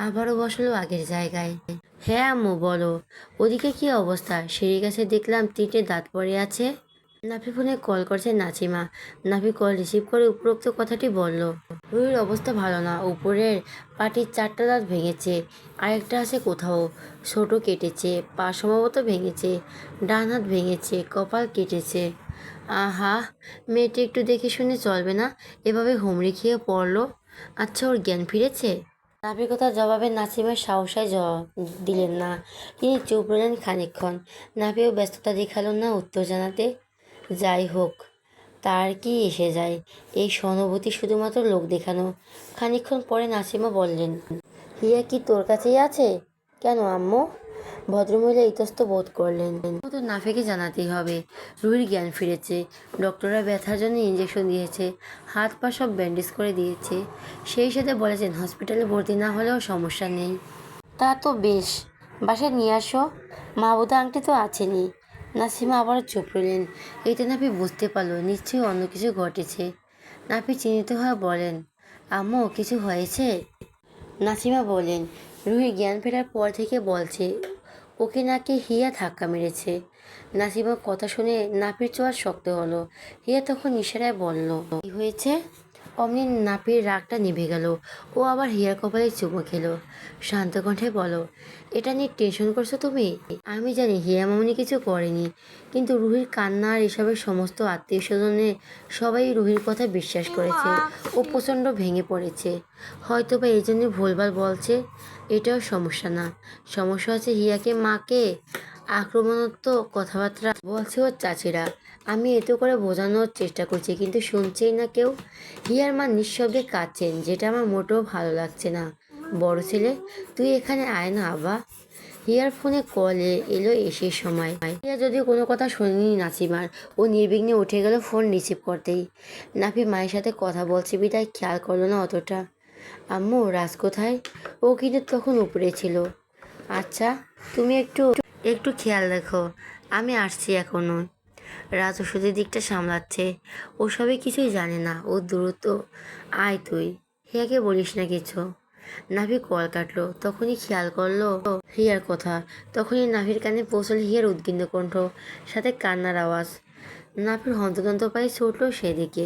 আবারও বসলো আগের জায়গায়। হ্যাঁ আম্মু বলো। ওদিকে কি অবস্থা? সিঁড়ির কাছে দেখলাম 3টে দাঁত পড়ে আছে। নাফি ফোনে কল করছে নাচিমা। নাফি কল রিসিভ করে উপরোক্ত কথাটি বলল। রুহির অবস্থা ভালো না, উপরের পাটির 4টা দাঁত ভেঙেছে, আরেকটা আছে কোথাও, ছোট কেটেছে, পা সম্ভবত ভেঙেছে, ডান হাত ভেঙেছে, কপাল কেটেছে। আহা, মেয়েটি একটু দেখে শুনে চলবে না? এভাবে হুমড়ি খেয়ে পড়লো। আচ্ছা, ওর জ্ঞান ফিরেছে? নাফির কথা জবাবে নাসিমের সাহসায় জবাব দিলেন না। তিনি চুপ রইলেন খানিকক্ষণ। নাফিও ব্যস্ততা দেখালো না উত্তর জানাতে। যাই হোক, তার কি এসে যায়, এই সহানুভূতি শুধুমাত্র লোক দেখানো। খানিকক্ষণ পরে নাসিমা বললেন, হিয়া কি তোর কাছেই আছে? কেন আম্মু? ভদ্রমহিলা ইতস্ত বোধ করলেন। তো নাফিকে জানাতেই হবে। রুহির জ্ঞান ফিরেছে, ডক্টররা ব্যথার জন্য ইঞ্জেকশন দিয়েছে, হাত পা সব ব্যান্ডেজ করে দিয়েছে, সেই সাথে বলেছেন হসপিটালে ভর্তি না হলেও সমস্যা নেই। তা তো বেশ, বাসায় নিয়ে আসো। মাহবুদা আংটি তো আছেনি। নাসিমা আবারও চুপ রইলেন। এতে নাফি বুঝতে পারল নিশ্চয়ই অন্য কিছু ঘটেছে। নাফি চিন্তিত হয়ে বলেন, আম্মু কিছু হয়েছে? নাসিমা বলেন, রুহি জ্ঞান ফেরার পর থেকে বলছে ওকে নাকি হিয়া ধাক্কা মেরেছে। নাসিমার কথা শুনে নাফির চোয়াল শক্ত হলো। হিয়া তখন ইশারায় বলল, কি হয়েছে? অমনি নাপির রাগটা নিভে গেল। ও আবার হিয়ার কপালে চুমু খেলো। শান্ত কণ্ঠে বলো, এটা নিয়ে টেনশন করছো তুমি? আমি জানি হিয়া মামনি কিছু করেনি, কিন্তু রুহির কান্না আর এসবের সমস্ত আত্মীয় স্বজনে সবাই রুহির কথা বিশ্বাস করেছে। ও প্রচণ্ড ভেঙে পড়েছে। হয়তো বা এই জন্য ভুলভাল বলছে। এটাও সমস্যা না। সমস্যা হচ্ছে হিয়াকে মাকে আক্রমণাত্মক কথাবার্তা বলছে ওর চাচিরা। আমি এত করে বোঝানোর চেষ্টা করছি, কিন্তু শুনছেই না কেউ। হিয়ার মা নিঃশব্দে কাঁদছেন, যেটা আমার মোটেও ভালো লাগছে না। বড় ছেলে, তুই এখানে আয় না আবা। হিয়ার ফোনে কলে এলো এসে সময়। হিয়া যদিও কোনো কথা শোনেনি নাসিমার, ও নির্বিঘ্নে উঠে গেল ফোন রিসিভ করতেই। নাফি মায়ের সাথে কথা বলছে বিদায় খেয়াল করলো না অতটা। আম্মু, রাজ কোথায়? ও কিন্তু তখন উপরে ছিল। আচ্ছা, তুমি একটু একটু খেয়াল রাখো, আমি আসছি এখনো। রাজ ওষুধের দিকটা সামলাচ্ছে। ও সবে কিছুই জানে না, ও দ্রুত। আয় তুই, হিয়াকে বলিস না কিছু। নাভি কল কাটলো, তখনই খেয়াল করলো হিয়ার কথা। তখনই নাভির কানে পৌঁছল হিয়ার উদ্বিগ্ন কণ্ঠ, সাথে কান্নার আওয়াজ। নাভির হন্তদন্ত পায়ে ছুটলো সেদিকে।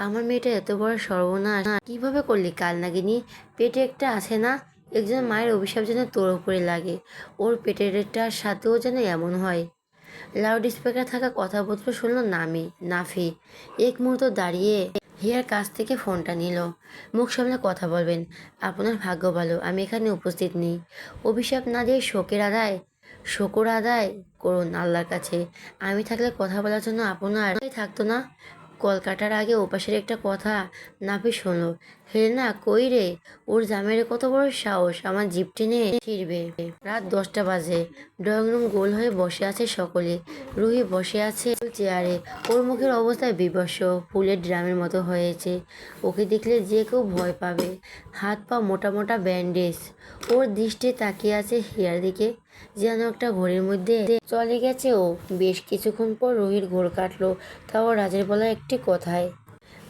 আমার মেয়েটা এত বড় সর্বনাশ কিভাবে করলি কাল নাগিনী? পেটে একটা আছে না? একজন মায়ের অভিশাপ যেন তোর উপরে লাগে। ওর পেটেরটার সাথেও যেন এমন হয়। লাউড স্পিকার থাকা কথাবার্তা শুনল নাফি। এক মুহূর্ত দাঁড়িয়ে হিয়ার কাছ থেকে ফোনটা নিল। মুখ সামনে কথা বলবেন। আপনার ভাগ্য ভালো আমি এখানে উপস্থিত নেই। অভিশাপ না দিয়ে শোকর আদায় করুন আল্লাহর কাছে। আমি থাকলে কথা বলার জন্য আপনার থাকতো না। কল কাটার আগে ওপাশের একটা কথা নাফি শুনল। হেলেনা কই রে? ওর জামাইয়ের কত বড় সাহস আমার জিপ টেনে ছিড়বে। রাত 10টা বাজে। ড্রয়িং রুম গোল হয়ে বসে আছে সকলে। রুহি বসে আছে চেয়ারে। ওর মুখের অবস্থা বিভৎস, ফুলের ড্রামের মতো হয়েছে। ওকে দেখলে যে কেউ ভয় পাবে। হাত পা মোটা মোটা ব্যান্ডেজ। ওর দৃষ্টি তাকিয়ে আছে হিয়ার দিকে, যেন একটা ঘড়ির মধ্যে চলে গেছে ও। বেশ কিছুক্ষণ পর রুহির ঘোর কাটলো, তাও রাজের বলা একটি কথায়।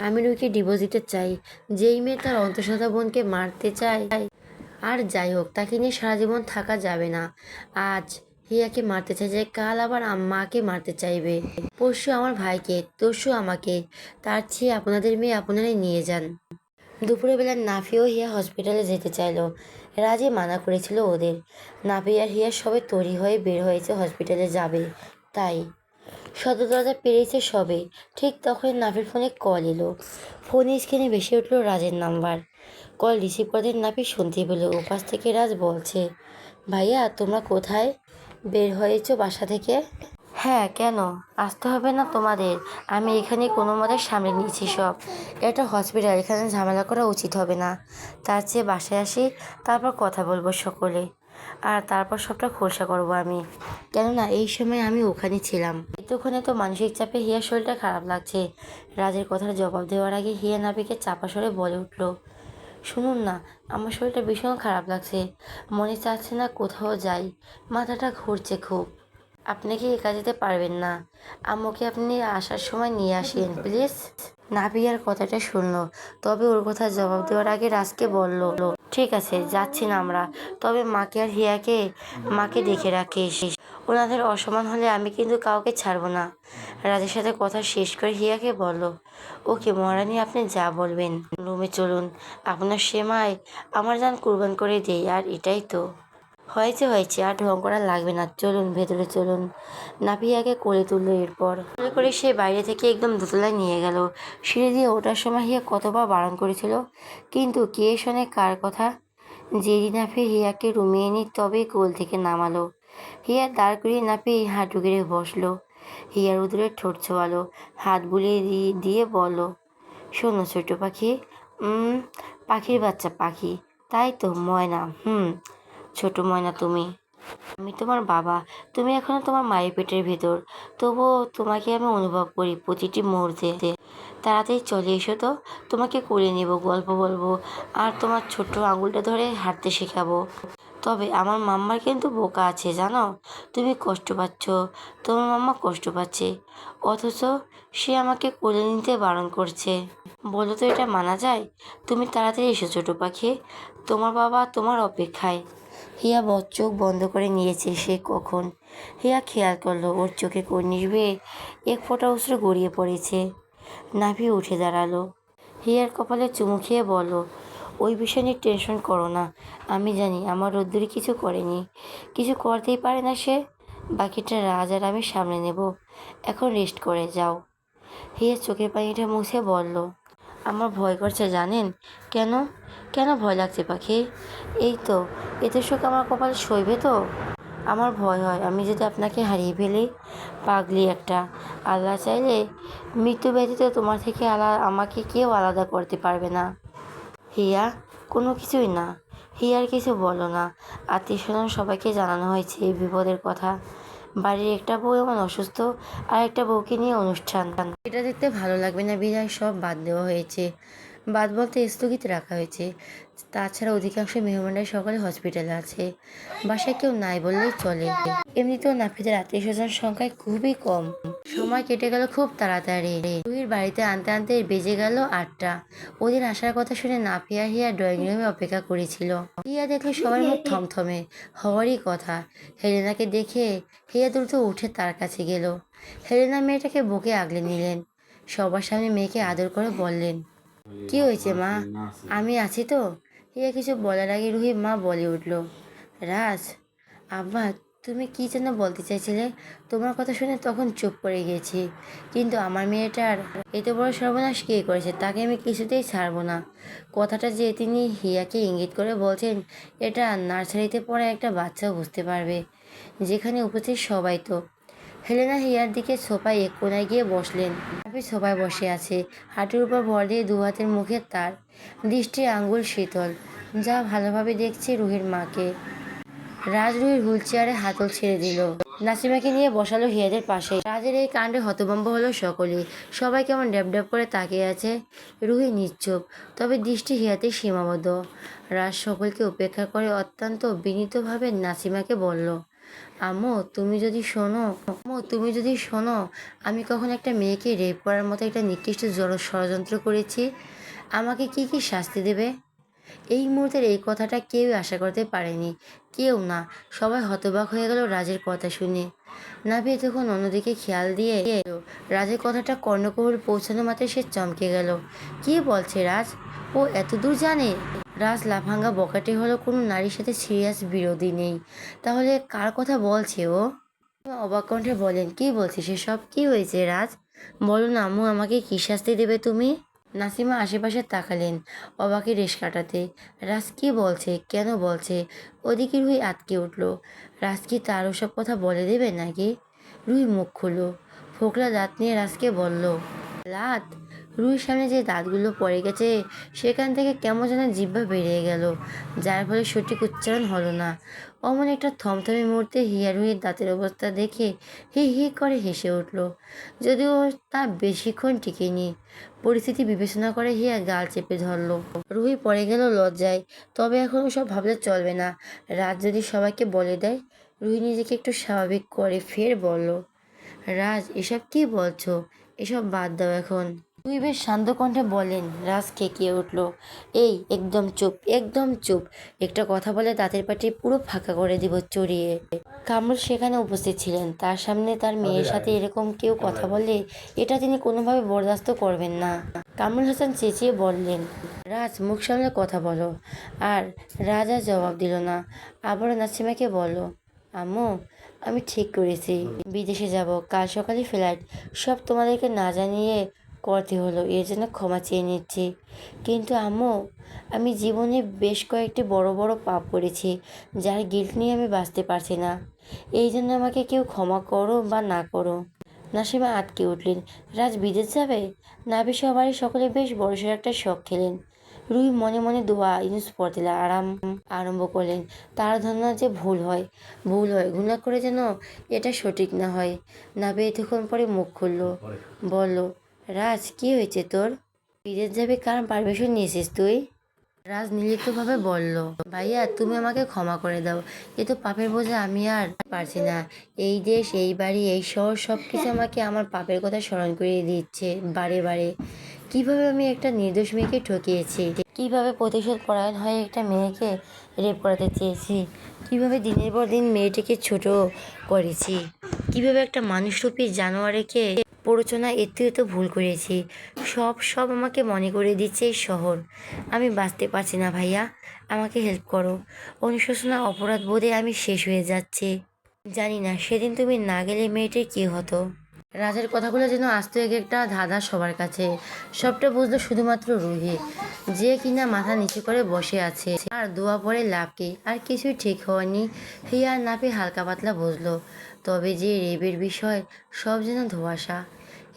আমি রুহিকে ডিভোর্স দিতে চাই। যেই মেয়ে তার অন্তঃসত্ত্বা বোনকে মারতে চায়, আর যাই হোক, তাকে নিয়ে সারা জীবন থাকা যাবে না। আজ হিয়াকে মারতে চাইছে, কাল আবার মাকে মারতে চাইবে, পরশু আমার ভাইকে, তরশু আমাকে। তার চেয়ে আপনাদের মেয়ে আপনারাই নিয়ে যান। দুপুরের বেলা নাফি ও হিয়া হসপিটালে যেতে চাইলো। রাজি মানা করেছিল ওদের। নাফি আর হিয়া সবে তৈরি হয়ে বের হয়েছে হসপিটালে যাবে, তাই সদর দরজা পেরিয়েছে সবে। ঠিক তখন নাফির ফোনে কল এলো। ফোনের স্ক্রিনে ভেসে উঠল রাজের নাম্বার। কল রিসিভ করতে নাফি শুনতে পেল ওপাশ থেকে রাজ বলছে, ভাইয়া তোমরা কোথায়? বের হয়েছো বাসা থেকে? হ্যাঁ, কেন? আসতে হবে না তোমাদের। আমি এখানে কোনো মতে সামলে নিয়েছি সব। এটা হসপিটাল, এখানে ঝামেলা করা উচিত হবে না। তার চেয়ে বাসায় আসি, তারপর কথা বলবো সকলে। আর তারপর সবটা খোলসা করবো আমি। কেননা এই সময় আমি ওখানে ছিলাম। এতক্ষণে তো মানসিক চাপে হিয়ার শরীরটা খারাপ লাগছে। রাজের কথার জবাব দেওয়ার আগে হিয়া নাবিকে চাপা স্বরে বলে উঠল, শুনুন না, আমার শরীরটা ভীষণ খারাপ লাগছে। মনে চাচ্ছে না কোথাও যাই। মাথাটা ঘুরছে খুব। আপনি কি একা যেতে পারবেন না? আম্মুকে আপনি আসার সময় নিয়ে আসেন প্লিজ। নাবিয়ার কথাটা শুনলো, তবে ওর কথা জবাব দেওয়ার আগে রাজকে বলল, ঠিক আছে যাচ্ছি না আমরা, তবে মাকে আর মাকে দেখে রাখিস। ওনাদের অসম্মান হলে আমি কিন্তু কাউকে ছাড়বো না। রাজের সাথে কথা শেষ করে হিয়াকে বলল, ওকে মহারানী, আপনি যা বলবেন। রুমে চলুন, আপনার সেমাই আমার জান কুরবান করে দেই। আর এটাই তো হয়েছে, আর ঢং করা লাগবে না, চলুন ভেতরে চলুন। নাপিয়াকে কোলে তুললো। এরপর কোলে করে সে বাইরে থেকে একদম দোতলায় নিয়ে গেল। সিঁড়ি দিয়ে ওঠার সময় হিয়া কতবার বারণ করেছিল, কিন্তু কে শোনে কার কথা। জেরি নাফি হিয়াকে রুমে এনে তবেই কোল থেকে নামালো। হিয়া দাঁড় করিয়ে নাপি হাঁটু গেড়ে বসলো। হিয়ার উদরে ঠোঁট ছোয়ালো, হাত বুলিয়ে দিয়ে বলল, শোনো ছোট পাখি। পাখির বাচ্চা পাখি, তাই তো ময়না? ছোট ময়না তুমি। আমি তোমার বাবা, তুমি এখনো তোমার মায়ের পেটের ভেতর। তবুও তোমাকে আমি অনুভব করি প্রতিটি মুহূর্তে। তাড়াতাড়ি চলে এসো তো, তোমাকে কোলে নেব, গল্প বলবো, আর তোমার ছোট্ট আঙুলটা ধরে হাঁটতে শেখাবো। তবে আমার মাম্মার কিন্তু বোকা আছে জানো। তুমি কষ্ট পাচ্ছ, তোমার মাম্মা কষ্ট পাচ্ছে, অথচ সে আমাকে কোলে নিতে বারণ করছে। বলো তো এটা মানা যায়? তুমি তাড়াতাড়ি এসো ছোট পাখি, তোমার বাবা তোমার অপেক্ষায়। হিয়া চোখ বন্ধ করে নিয়েছে সে কখন। হিয়া খেয়াল করলো ওর চোখে কর্নিশ বেয়ে এক ফোঁটা অশ্রু গড়িয়ে পড়েছে। নাভি উঠে দাঁড়ালো। হিয়ার কপালে চুমু খেয়ে বলল, ওই বিষয় নিয়ে টেনশন করো না। আমি জানি আমার রোদ্দুরি কিছু করেনি, কিছু করতেই পারে না সে। বাকিটা রাজ আর আমি সামলে নেব। এখন রেস্ট করে যাও। হিয়া চোখের পানিটা মুছে বলল, আমার ভয় করছে জানেন? কেন? কেন ভয় লাগছে পাখি? এই তো, এতে শোক আমার কপালে সইবে তো? আমার ভয় হয় আমি যদি আপনাকে হারিয়ে ফেলি। পাগলি একটা। আল্লাহ চাইলে মৃত্যু ব্যতীত তোমার থেকে আমাকে কেউ আলাদা করতে পারবে না। হিয়া, কোনো কিছুই না। হিয়ার কিছু বলো না। আত্মীয় স্বজন সবাইকে জানানো হয়েছে এই বিপদের কথা। বাড়ির একটা বউ এমন অসুস্থ, আর একটা বউকে নিয়ে অনুষ্ঠান। এটা দেখতে ভালো লাগবে না বিধায় সব বাদ দেওয়া হয়েছে। বাদ বলতে স্থগিত রাখা হয়েছে। তাছাড়া অধিকাংশ মেহমানরা সকালে হসপিটালে আছে। বাসায় কেউ নাই বললেই চলে। এমনিতেও নাফিদের আত্মীয় স্বজন সংখ্যায় খুবই কম। সময় কেটে গেল খুব তাড়াতাড়ি। রুহির বাড়িতে আনতে আনতে বেজে গেল 8টা। ওদের আসার কথা শুনে নাফিয়া হিয়া ড্রয়িং রুমে অপেক্ষা করেছিল। হিয়া দেখলো সবার মুখ থমথমে হওয়ারই কথা। হেলেনাকে দেখে হিয়া দ্রুত উঠে তার কাছে গেল। হেলেনা মেয়েটাকে বুকে আগলে নিলেন। সবার সামনে মেয়েকে আদর করে বললেন, কি হয়েছে মা? আমি আছি তো। হিয়া কিছু বলার আগে রুহি মা বলে উঠল, রাজ, আব্বা, তুমি কি যেন বলতে চাইছিলে? তোমার কথা শুনে তখন চুপ করে গেছি। কিন্তু আমার মেয়েটার এত বড় সর্বনাশ কে করেছে তাকে আমি কিছুতেই ছাড়বো না। কথাটা যে তিনি হিয়াকে ইঙ্গিত করে বলছেন, এটা নার্সারিতে পড়া একটা বাচ্চাও বুঝতে পারবে। যেখানে উপস্থিত সবাই তো। হেলেনা হিয়ার দিকে সোফায় এক কোনায় গিয়ে বসলেন। আপনি সোফায় বসে আছে, হাঁটুর উপর ভর দিয়ে দু হাতের মুখে তার দৃষ্টি আঙ্গুল শীতল, যা ভালোভাবে দেখছে রুহির মাকে। রাজ রুহির হুইল চেয়ারে হাতল ছেড়ে দিল। নাসিমাকে নিয়ে বসালো হিয়াদের পাশে। রাজের এই কাণ্ডে হতভম্ব হলো সকলেই। সবাই কেমন ড্যাব ড্যাব করে তাকিয়ে আছে। রুহি নিশ্চুপ, তবে দৃষ্টি হিয়াতে সীমাবদ্ধ। রাজ সকলকে উপেক্ষা করে অত্যন্ত বিনীতভাবে নাসিমাকে বলল, আম্মু তুমি যদি শোনো, আমি কখন একটা মেয়েকে রেপ করার মতো একটা নিকৃষ্ট ষড়যন্ত্র করেছি, আমাকে কি কি শাস্তি দেবে? এই মুহূর্তের এই কথাটা কেউই আশা করতে পারেনি। কেউ না। সবাই হতবাক হয়ে গেল রাজের কথা শুনে। নাভি তখন অন্যদিকে খেয়াল দিয়ে এলো। রাজের কথাটা কর্ণকুহর পৌঁছানো মাত্র সে চমকে গেল। কি বলছে রাজ? ও এত দূর জানে? রাজ লাফাঙ্গা বকাটে হলো, কোনো নারীর সাথে সিরিয়াস বিরোধী নেই। তাহলে কার কথা বলছে ও? অবাক কণ্ঠে বলেন, কি বলছে সেসব? কি হয়েছে রাজ? বলো না আম্মু, আমাকে কি শাস্তি দেবে তুমি? নাসিমা আশেপাশে তাকালেন অবাকে রেশ কাটাতে। রাজ কি বলছে? কেন বলছে? ওদিকে রুহি আটকে উঠল। রাজ কি তার ওসব কথা বলে দেবে নাকি? রুহি মুখ খুলল, ফোকলা দাঁত নিয়ে রাজকে বলল, লাত। রুহির সামনে যে দাঁতগুলো পড়ে গেছে সেখান থেকে কেমন যেন জিহ্বা বেরিয়ে গেল, যার ফলে সঠিক উচ্চারণ হলো না। অমন একটা থমথমে মুহূর্তে হিয়া রুহির দাঁতের অবস্থা দেখে হি হি করে হেসে উঠল। যদিও তা বেশিক্ষণ টিকেনি। পরিস্থিতি বিবেচনা করে হিয়া গাল চেপে ধরল। রুহি পড়ে গেল লজ্জায়। তবে এখন সব ভাবলে চলবে না। রাজ যদি সবাইকে বলে দেয়। রুহি নিজেকে একটু স্বাভাবিক করে ফের বলল, রাজ, এসব কি বলছো? এসব বাদ দাও এখন। রুহি বেশ শান্ত কণ্ঠে বলেন। রাজ খেকিয়ে উঠল, এই একদম চুপ, একদম চুপ। একটা কথা বলে দাঁতের পাটি পুরো ফাঁকা করে দিব চড়িয়ে। কামরুল সেখানে উপস্থিত ছিলেন। তার সামনে তার মেয়ের সাথে এরকম কেউ কথা বলে এটা তিনি কোনোভাবে বরদাস্ত করবেন না। কামরুল হাসান চেঁচিয়ে বললেন, রাজ, মুখ সামলে কথা বলো। আর রাজ আর জবাব দিল না। আবারও নাসিমাকে বলল, আম্মু, আমি ঠিক করেছি, বিদেশে যাব, কাল সকালে ফ্লাইট। সব তোমাদেরকে না জানিয়ে করতে হলো, এর জন্য ক্ষমা চেয়ে নিচ্ছি। কিন্তু আম্মু, আমি জীবনে বেশ কয়েকটি বড় বড় পাপ করেছি, যার গিল্ট নিয়ে আমি বাঁচতে পারছি না। এই জন্য আমাকে কেউ ক্ষমা করো বা না করো। নাসিমা আটকে উঠলেন। রাজ বিদেশ যাবে? নাভি সবারই সকলে বেশ বড়সড় একটা শখ খেলেন। রুহি মনে মনে দোয়া ইউনুস পড়তে আরম্ভ করলেন। তার ধারণা যে ভুল হয়, গুনাহ করে যেন এটা সঠিক না হয়। নাভি এতক্ষণ পরে মুখ খুলল, বলল, রাজ, কি হয়েছে তোর? বিদেশ যাবে, কার পারমিশন নিয়েছিস তুই? রাজ নির্লিপ্তভাবে বলল, ভাইয়া, তুমি আমাকে ক্ষমা করে দাও। এ তো পাপের বোঝা আমি আর পারছি না। এই দেশ, এই বাড়ি, এই শহর সব কিছু আমাকে আমার পাপের কথা স্মরণ করিয়ে দিচ্ছে বারে বারে। কিভাবে আমি একটা নির্দোষ মেয়েকে ঠকিয়েছি, কিভাবে প্রতিশোধ পরায়ণ হয়ে একটা মেয়েকে রেপ করাতে চেয়েছি, কিভাবে দিনের পর দিন মেয়েটিকে ছোট করেছি, কিভাবে একটা মানুষরূপী জানোয়ারকে প্ররোচনা এতে তো ভুল করেছি। সব সব আমাকে মনে করে দিচ্ছে এই শহর। আমি বাঁচতে পারছি না ভাইয়া, আমাকে হেল্প করো। অনুশোচনা অপরাধ বোধে আমি শেষ হয়ে যাচ্ছি। জানি না সেদিন তুমি না গেলে মেয়েটির কী হতো। রাজের কথাগুলো যেন আস্ত এক একটা ধাঁধা সবার কাছে। সবটা বুঝলো শুধুমাত্র রুহি, যে কিনা মাথা নিচু করে বসে আছে আর দোয়া পড়ে লাভ কি। আর কিছুই ঠিক হয়নি। হিয়া আর নাপি হালকা পাতলা বুঝলো, তবে যে রেবের বিষয় সব যেন ধোঁয়াশা।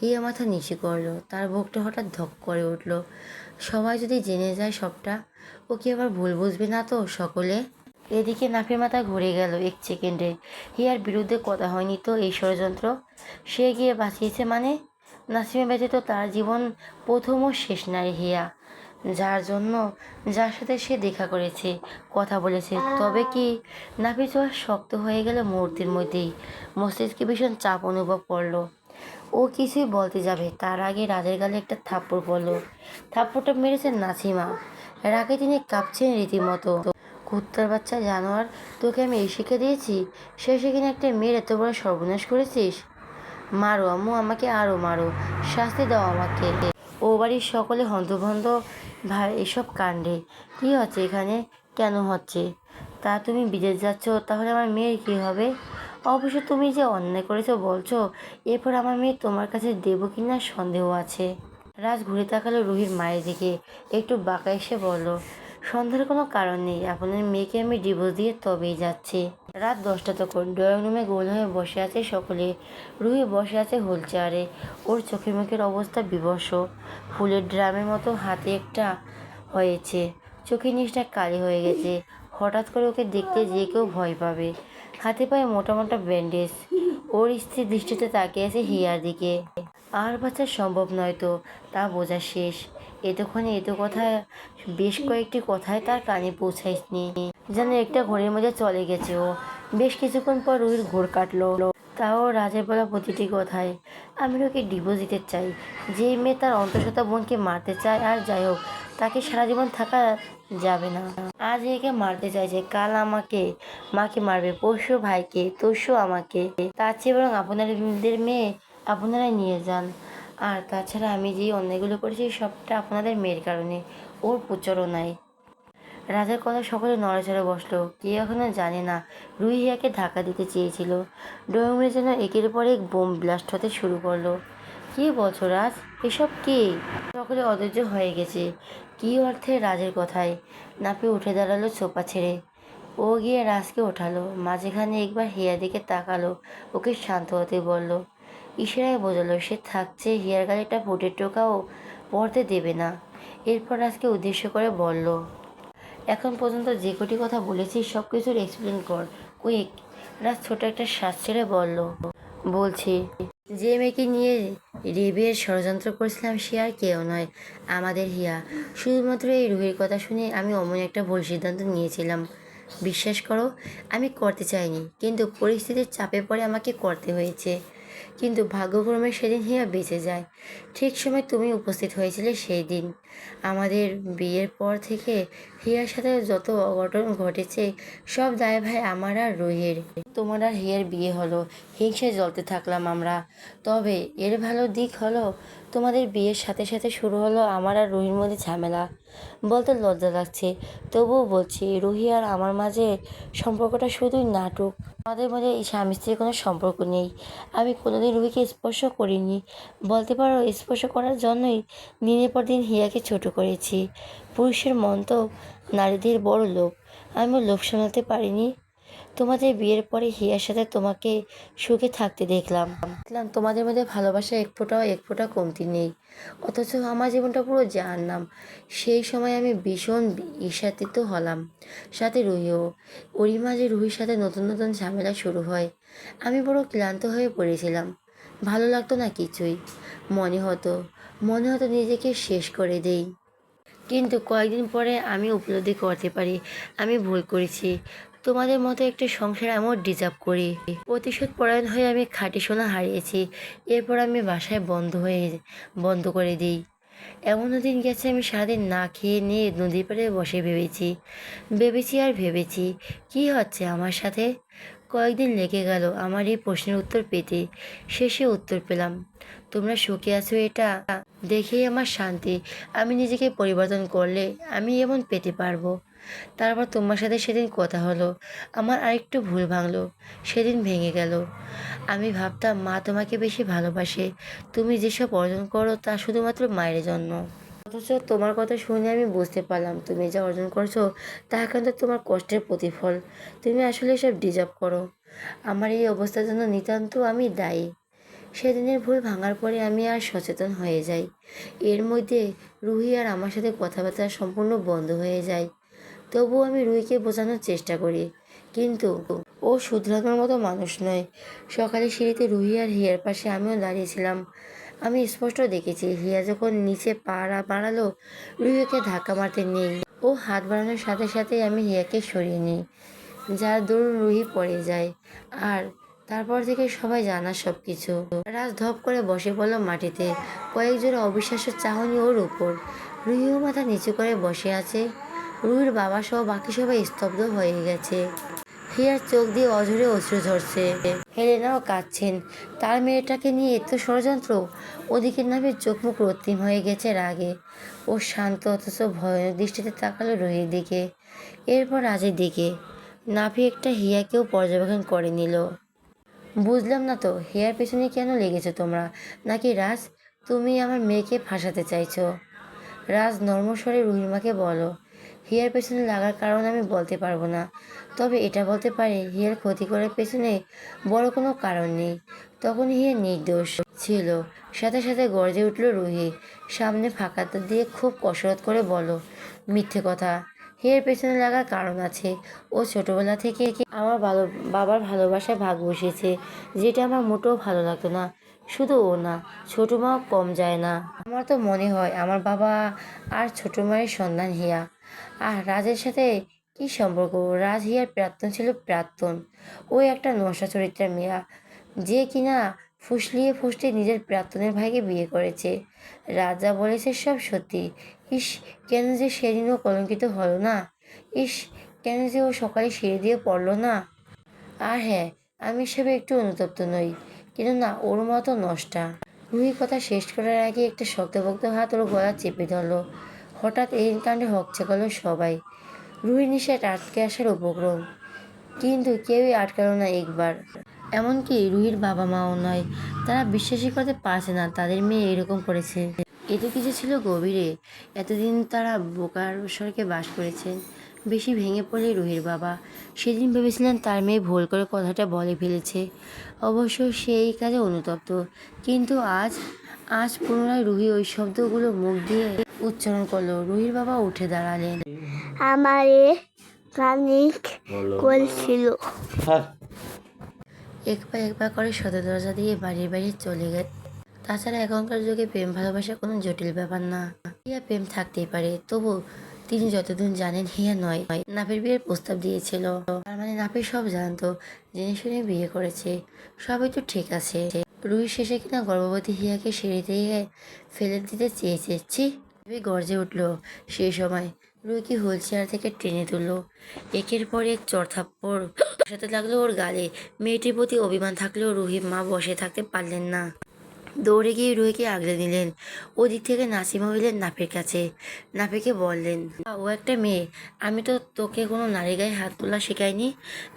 হিয়া মাথা নিচু করলো, তার বুকটা হঠাৎ ধক করে উঠলো। সবাই যদি জেনে যায় সবটা, ও কি আবার ভুল বুঝবে না তো সকলে? এদিকে নাফির মাথা ঘুরে গেল 1 সেকেন্ডে। হিয়ার বিরুদ্ধে কথা হয়নি তো এই ষড়যন্ত্র? সে গিয়ে বাঁচিয়েছে মানে? নাসিমা ব্যতীত তার জীবন প্রথম ও শেষ নারী হিয়া, যার জন্য, যার সাথে সে দেখা করেছে, কথা বলেছে। তবে কি? নাফির চোখ শক্ত হয়ে গেল মুহূর্তের মধ্যেই। মস্তিষ্কে ভীষণ চাপ অনুভব করলো। ও কিছুই বলতে যাবে তার আগে রাজের গালে একটা থাপ্পড় পড়লো। থাপ্পড়টা মেরেছেন নাসিমা। রাগে তিনি কাঁপছেন রীতিমতো। কুত্তার বাচ্চা জানোয়ার, তোকে আমি এই শিক্ষা দিয়েছি? শেষে কিনা একটা মেয়ের এত বড় সর্বনাশ করেছিস। মারো আম্মু, আমাকে আরও মারো, শাস্তি দাও আমাকে। ও বাড়ির সকলে হন্তভন্ত ভাই এসব কাণ্ডে। কী হচ্ছে এখানে? কেন হচ্ছে? তা তুমি বিদেশ যাচ্ছ, তাহলে আমার মেয়ের কী হবে? অবশ্য তুমি যে অন্যায় করেছো বলছো, এরপর আমার মেয়ে তোমার কাছে দেবো কি না সন্দেহ আছে। রাজ ঘুরে তাকালো রুহির মায়ের দিকে, একটু বাঁকা এসে বলল, সন্দেহের কোনো কারণ নেই, আপনার মেয়েকে আমি ডিভোর্স দিয়ে তবেই যাচ্ছি। রাত 10টা তখন। ড্রয়িং রুমে গোল হয়ে বসে আছে সকলে। রুহি বসে আছে হুইল চেয়ারে। ওর চোখে মুখের অবস্থা বিভৎস। ফুলের ড্রামের মতো হাতে একটা হয়েছে, চোখের নিচটা কালি হয়ে গেছে। হঠাৎ করে ওকে দেখতে যে কেউ ভয় পাবে। হাতে পায়ে মোটা মোটা ব্যান্ডেজ। ওর স্ত্রী দৃষ্টিতে তাকিয়ে আছে হিয়ার দিকে। আর বাচ্চা সম্ভব নয় তো, তা বোঝা শেষ। এতক্ষণে এত কথা, বেশ কয়েকটি কথায় তার কানে পৌঁছায়নি। যেন একটা ঘোরের মধ্যে চলে গেছে ও। বেশ কিছুক্ষণ পর রুহির ঘোর কাটলো। তাও রাজের বলা প্রতিটি কথায়। আমি ওকে ডিভোর্স দিতে চাই। যে মেয়ে তার অন্তঃসত্ত্বা বোনকে মারতে চায়, আর যাই হোক, তাকে সারা জীবন থাকা যাবে না। আজ একে মারতে চাইছে, কাল আমাকে, মাকে মারবে, পরশু ভাইকে, তরশু আমাকে। তার চেয়ে বরং আপনাদের মেয়ে আপনারাই নিয়ে যান। আর তাছাড়া আমি যেই অন্যায়গুলো করেছি সবটা আপনাদের মেয়ের কারণে, ওর প্রচারণায়। রাজার কথা সকলে নড়াচড়ে বসলো। কেউ এখনো জানে না রুহি হিয়াকে ধাক্কা দিতে চেয়েছিল। ড্রয়িং রুমে যেন একের পর এক বোম ব্লাস্ট হতে শুরু করলো। কী বলছো রাজ, এসব কি? সকলে অধৈর্য হয়ে গেছে। কী অর্থে রাজের কথায়? নাপি উঠে দাঁড়ালো সোফা ছেড়ে। ও গিয়ে রাজকে ওঠালো। মাঝখানে একবার হিয়ার দিকে তাকালো, ওকে শান্ত হতে বলল। ইশারায় বোঝালো সে থাকছে, হিয়ার গালে একটা ফুটের টোকাও পড়তে দেবে না। এরপর রাজকে উদ্দেশ্য করে বলল, এখন পর্যন্ত যে কটি কথা বলেছিস সব কিছুর এক্সপ্লেন কর, কুইক। রাজ ছোট একটা শ্বাস ছেড়ে বলল, বলছি, যে মেয়েকে নিয়ে রেবের ষড়যন্ত্র করেছিলাম সে আর কেউ নয়, আমাদের হিয়া। শুধুমাত্র এই রুহির কথা শুনে আমি অমন একটা ভুল সিদ্ধান্ত নিয়েছিলাম। বিশ্বাস করো, আমি করতে চাইনি, কিন্তু পরিস্থিতির চাপে পড়ে আমাকে করতে হয়েছে। কিন্তু ভাগ্যক্রমে সেদিন হিয়া বেঁচে যায়। ঠিক সময় তুমি উপস্থিত হয়েছিলে সেই দিন। আমাদের বিয়ের পর থেকে হিয়ার সাথে যত অঘটন ঘটেছে সব দায়ভার আমার আর রুহির। তোমার আর হিয়ার বিয়ে হলো, হিংসায় জ্বলতে থাকলাম আমরা। তবে এর ভালো দিক হলো, তোমাদের বিয়ের সাথে সাথে শুরু হলো আমার আর রুহির মধ্যে ঝামেলা। বলতে লজ্জা লাগছে, তবুও বলছি, রুহি আর আমার মাঝে সম্পর্কটা শুধুই নাটক। আমাদের মধ্যে এই স্বামী স্ত্রীর কোনো সম্পর্ক নেই। আমি কোনোদিন রুহিকে স্পর্শ করিনি। বলতে পারো স্পর্শ করার জন্যই দিনের পর দিন হিয়াকে ছোট করেছি। পুরুষের মন তো নারীদের বড় লোভ, আমিও লোভ সামলাতে পারিনি। তোমাদের বিয়ের পরে হিয়ার সাথে তোমাকে সুখে থাকতে দেখলাম। তোমাদের মধ্যে ভালোবাসা এক ফোঁটা কমতি নেই, অথচ আমার জীবনটা পুরো জাহান্নাম। সেই সময় আমি ভীষণ ঈর্ষান্বিত হলাম, সাথে রুহিও। ওরই মাঝে রুহির সাথে নতুন নতুন ঝামেলা শুরু হয়। আমি বড় ক্লান্ত হয়ে পড়েছিলাম। ভালো লাগতো না কিছুই। মনে হতো মনে হতো নিজেকে শেষ করে দেই। কিন্তু কয়েকদিন পরে আমি উপলব্ধি করতে পারি আমি ভুল করেছি। তোমাদের মতো একটা সংসার আমিও ডিজার্ভ করি। প্রতিশোধ পরায়ণ হয়ে আমি খাঁটি সোনা হারিয়েছি। এরপর আমি বাসায় বন্ধ করে দিই। এমনও দিন গেছে আমি সারাদিন না খেয়ে নিয়ে নদীর পাড়ে বসে ভেবেছি আর ভেবেছি, কী হচ্ছে আমার সাথে। কয়েকদিন লেগে গেল আমার এই প্রশ্নের উত্তর পেতে। শেষে উত্তর পেলাম। তোমরা সুখে আছো, এটা দেখেই আমার শান্তি। আমি নিজেকে পরিবর্তন করলে আমি এমন পেতে পারবো। তারপর তোমার সাথে সেদিন কথা হলো, আমার আরেকটু ভুল ভাঙলো। সেদিন ভেঙে গেল। আমি ভাবতাম মা তোমাকে বেশি ভালোবাসে, তুমি যেসব অর্জন করো তা শুধুমাত্র মায়ের জন্য। অথচ তোমার কথা শুনে আমি বুঝতে পারলাম তুমি যা অর্জন করছো তা কিন্তু তোমার কষ্টের প্রতিফল। তুমি আসলে এসব ডিজার্ভ করো। আমার এই অবস্থার জন্য নিতান্ত আমি দায়ী। সেদিনের ভুল ভাঙার পরে আমি আর সচেতন হয়ে যাই। এর মধ্যে রুহি আর আমার সাথে কথাবার্তা সম্পূর্ণ বন্ধ হয়ে যায়। তবুও আমি রুহিকে বোঝানোর চেষ্টা করি, কিন্তু ও শুধরানোর মতো মানুষ নয়। সকালে সিঁড়িতে রুহি আর হিয়ার পাশে আমিও দাঁড়িয়েছিলাম। আমি স্পষ্ট দেখেছি হিয়া যখন নিচে বাড়ালো, রুহিকে ধাক্কা মারতে নেই, ও হাত বাড়ানোর সাথে সাথে আমি হিয়াকে সরিয়ে নিই, যার দরুন রুহি পড়ে যায়। আর তারপর থেকে সবাই জানা সব কিছু। রাজ ধপ করে বসে পড়ল মাটিতে, কয়েক জোড়া অবিশ্বাস্য চাহনি ওর উপর। রুহিও মাথা নিচু করে বসে আছে। রুহির বাবা সহ বাকি সবাই স্তব্ধ হয়ে গেছে। হিয়ার চোখ দিয়ে অঝরে অশ্রু ঝরছে। হেলেনাও কাঁদছেন। তার মেয়েটাকে নিয়ে এত ষড়যন্ত্র। ওদিকে নামের চোখ মুখ রক্তিম হয়ে গেছে রাগে। ও শান্ত অথচ ভয়ানক দৃষ্টিতে তাকালো রুহির দিকে, এরপর রাজের দিকে। নাভি একটা হিয়াকেও পর্যবেক্ষণ করে নিল। বুঝলাম না তো, হিয়ার পেছনে কেন লেগেছো তোমরা? নাকি রাজ, তুমি আমার মেয়েকে ফাঁসাতে চাইছো? রাজ নর্মস্বরে রুহিমাকে বলো, হিয়ার পেছনে লাগার কারণ আমি বলতে পারবো না, তবে এটা বলতে পারি হিয়ার ক্ষতি করার পেছনে বড় কোনো কারণ নেই। তখন হিয়া নির্দোষ ছিল। সাথে সাথে গর্জে উঠল রুহি, সামনে ফাঁকাটা দিয়ে খুব কসরত করে বলো, মিথ্যে কথা। হিয়ার পেছনে লাগার কারণ আছে। ও ছোটবেলা থেকে আমার বাবার ভালোবাসায় ভাগ বসিয়েছে, যেটা আমার মোটেও ভালো লাগতো না। শুধু ও না, ছোটো মাও কম যায় না। আমার তো মনে হয় আমার বাবা আর ছোটো মায়ের সন্তান হিয়া। আর রাজের সাথে কি সম্পর্ক? রাজ হিয়ার প্রাক্তন ছিল, প্রাক্তন। ওই একটা নশা চরিত্রের মেয়া, যে কিনা ফুসলিয়ে ফুসলিয়ে নিজের প্রাক্তনের ভাইকে বিয়ে করেছে। রাজা বলেছে সব সত্যি। ইস, কেন যে সেদিনও কলঙ্কিত হলো না। ইস, কেন যে ও সকালে সিঁড়ি দিয়ে পড়লো না। আর হ্যাঁ, আমি হিসেবে একটু অনুতপ্ত নই, কিন্তু না ওর মতো নষ্টা। রুহি কথা শেষ করার আগে একটা শক্তপোক্ত হাত ওর গলা চেপে ধরলো। হঠাৎ এই কাণ্ডে হকচে গেল সবাই। রুহির নিঃশ্বাস আটকে আসার উপক্রম, কিন্তু কেউই আটকালো না একবার। এমনকি রুহির বাবা মাও নয়। তারা বিশ্বাসই করতে পারছে না তাদের মেয়ে এরকম করেছে। এত কিছু ছিল গভীরে। এতদিন তারা বোকার স্বর্গে বাস করেছেন। বেশি ভেঙে পড়লে রুহির বাবা। সেদিন ভেবেছিলেন তার মেয়ে ভুল করে কথাটা বলে ফেলেছে। অবশ্য সে এই কাজে অনুতপ্ত। কিন্তু আজ আজ পুনরায় রুহি ওই শব্দগুলো মুখ দিয়ে উচ্চারণ করলো। রুহির বাবা উঠে দাঁড়ালেন। আমারে কানিক করছিল। একবার একবার করে সদর দরজা দিয়ে বাড়ির বাইরে চলে গেছে। তাছাড়া এখনকার যুগে প্রেম ভালোবাসা কোনো জটিল ব্যাপার না। হিয়া প্রেম থাকতেই পারে, তবু তিনি যতদিন জানেন হিয়া নয়। নাফের বিয়ের প্রস্তাব দিয়েছিল, তার মানে নাফি সব জানতো, জেনে শুনে বিয়ে করেছে। সবই তো ঠিক আছে। রুহি শেষে কিনা গর্ভবতী হিয়াকে সিঁড়িতে ফেলে দিতে চেয়েছে। ছি, গর্জে উঠল। সেই সময় রুহিকে হুইল চেয়ার থেকে টেনে তুললো। একের পর এক চড়থাপ্পড় বসাতে লাগলো ওর গালে। মেয়েটির প্রতি অভিমান থাকলেও রুহির মা বসে থাকতে পারলেন না। দৌড়ে গিয়ে রুহিকে আগলে নিলেন। ওদিক থেকে নাসিমা হইলেন নাফের কাছে। নাফিকে বললেন, ও একটা মেয়ে, আমি তো তোকে কোনো নারী গায়ে হাত তোলা শেখাইনি,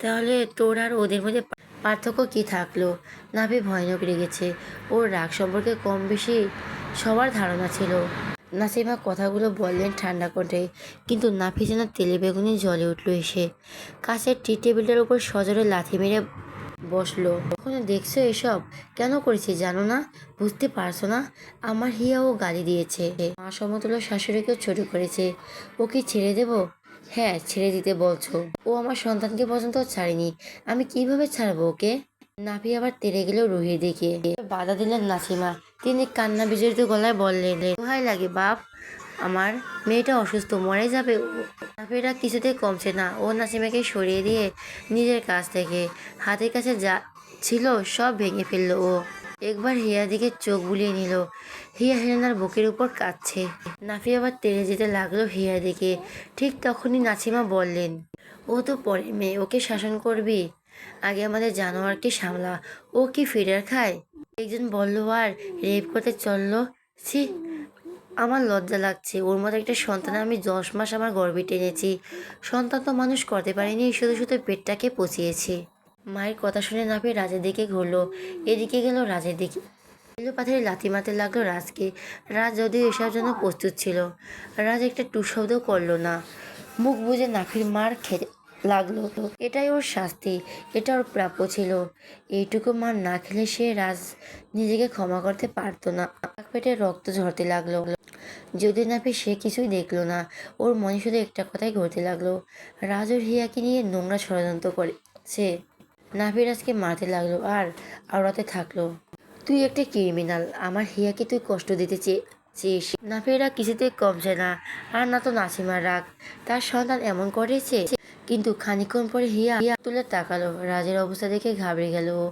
তাহলে তোর আর ওদের মধ্যে পার্থক্য কি থাকলো? নাফি ভয়ানক রেগেছে। ওর রাগ সম্পর্কে কম বেশি সবার ধারণা ছিল। নাসিমা কথাগুলো বললেন ঠান্ডা কণ্ঠে, কিন্তু নাফি যেন তেলে বেগুনি জ্বলে উঠল এসে। কাছের টি টেবিলটার উপর সজোরে লাথি মেরে বসলো। কখনো দেখছো এসব? কেন করেছি জানো না? বুঝতে পারছো না? আমার হিয়াও গালি দিয়েছে, মা সমতুল্য শাশুড়িকেও ছোট করেছে। ও কি ছেড়ে দেব? হ্যাঁ, ছেড়ে দিতে বলছো। ও আমার সন্তানকে পর্যন্ত ছাড়েনি, আমি কিভাবে ছাড়বো ওকে? নাভি আবার তেড়ে গেল রুহির দিকে। বাধা দিলেন নাসিমা। তিনি কান্না বিজড়িত গলায় বললেন, দোহাই লাগে বাপ আমার, মেয়েটা অসুস্থ, মরে যাবে ও। নাফিরা কিছুতেই কমছে না। ও নাসিমাকে সরিয়ে দিয়ে নিজের কাছ থেকে হাতের কাছে যা ছিল সব ভেঙে ফেললো ও। একবার হিয়ার দিকে চোখ বুলিয়ে নিল। হিয়া হেলেনার বুকের উপর কাঁদছে। নাফি আবার তেড়ে যেতে লাগলো হিয়ার দিকে। ঠিক তখনই নাসিমা বললেন, ও তো পরের মেয়ে, ওকে শাসন করবি? আগে আমাদের জানোয়ারকে সামলা, ও কি ফিডার খায়? একজন বলল আর রেপ করতে চললো। ছি, আমার লজ্জা লাগছে। ওর মতো একটা সন্তান আমি 10 মাস আমার গর্ভে টেনেছি। সন্তান তো মানুষ করতে পারিনি, শুধু শুধু পেটটাকে পচিয়েছি। মায়ের কথা শুনে নাফি রাজের দিকে ঘুরলো, এদিকে গেল রাজের দিকে। এলো পাথরে লাথি মারতে লাগলো রাজকে। রাজ যদিও এসব জন্য প্রস্তুত ছিল। রাজ একটা টু শব্দও করলো না, মুখ বুজে নাফির মার খেতে লাগলো। এটাই ওর শাস্তি, এটা ওর প্রাপ্য ছিল। এইটুকু মার না খেলে সে রাজ নিজেকে ক্ষমা করতে পারতো না। এক পেটে রক্ত ঝরতে লাগলো। যদি নাফি সে কিছুই দেখলো না, ওর মনে শুধু একটা কথাই ঘুরতে লাগলো, রাজ ওর হিয়াকে নিয়ে নোংরা ষড়যন্ত্র করেছে। নাফি রাজকে মারতে লাগলো আর আওড়াতে থাকলো, তুই একটা ক্রিমিনাল, আমার হিয়াকে তুই কষ্ট দিতে চেয়েছিস। নাফিরা কিছুতেই কমছে না, আর না তো নাসিমার রাগ, তার সন্তান এমন করেছে। কিন্তু খানিকক্ষণ পরে হিয়া তুলে তাকালো, রাজের অবস্থা দেখে ঘাবড়ে গেল ও।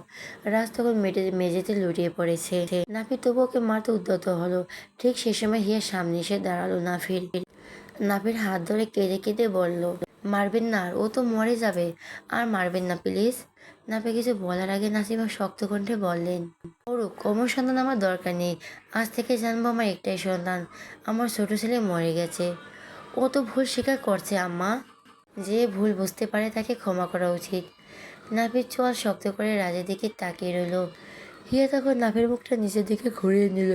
রাজ তখন মেঝেতে লুটিয়ে পড়েছে। নাফির তবু ওকে মারতে উদ্যত হলো। ঠিক সে সময় হিয়া সামনে এসে দাঁড়ালো নাফির হাত ধরে কেঁদে কেঁদে বলল, মারবেন না, ও তো মরে যাবে, আর মারবেন না প্লিজ। নাফি কিছু বলার আগে নাসিমা শক্ত কণ্ঠে বললেন, ওরুক, অমর সন্তান আমার দরকার নেই। আজ থেকে জানবো আমার একটাই সন্তান, আমার ছোট ছেলে মরে গেছে। ও তো ভুল স্বীকার করছে আম্মা। যে ভুল বুঝতে পারে তাকে ক্ষমা করা উচিত। নাফির চোয়াল শক্ত করে রাজের দিকে তাকিয়ে রইল। হিয়া তখন নাফির মুখটা নিচের দিকে ঘুরিয়ে নিল।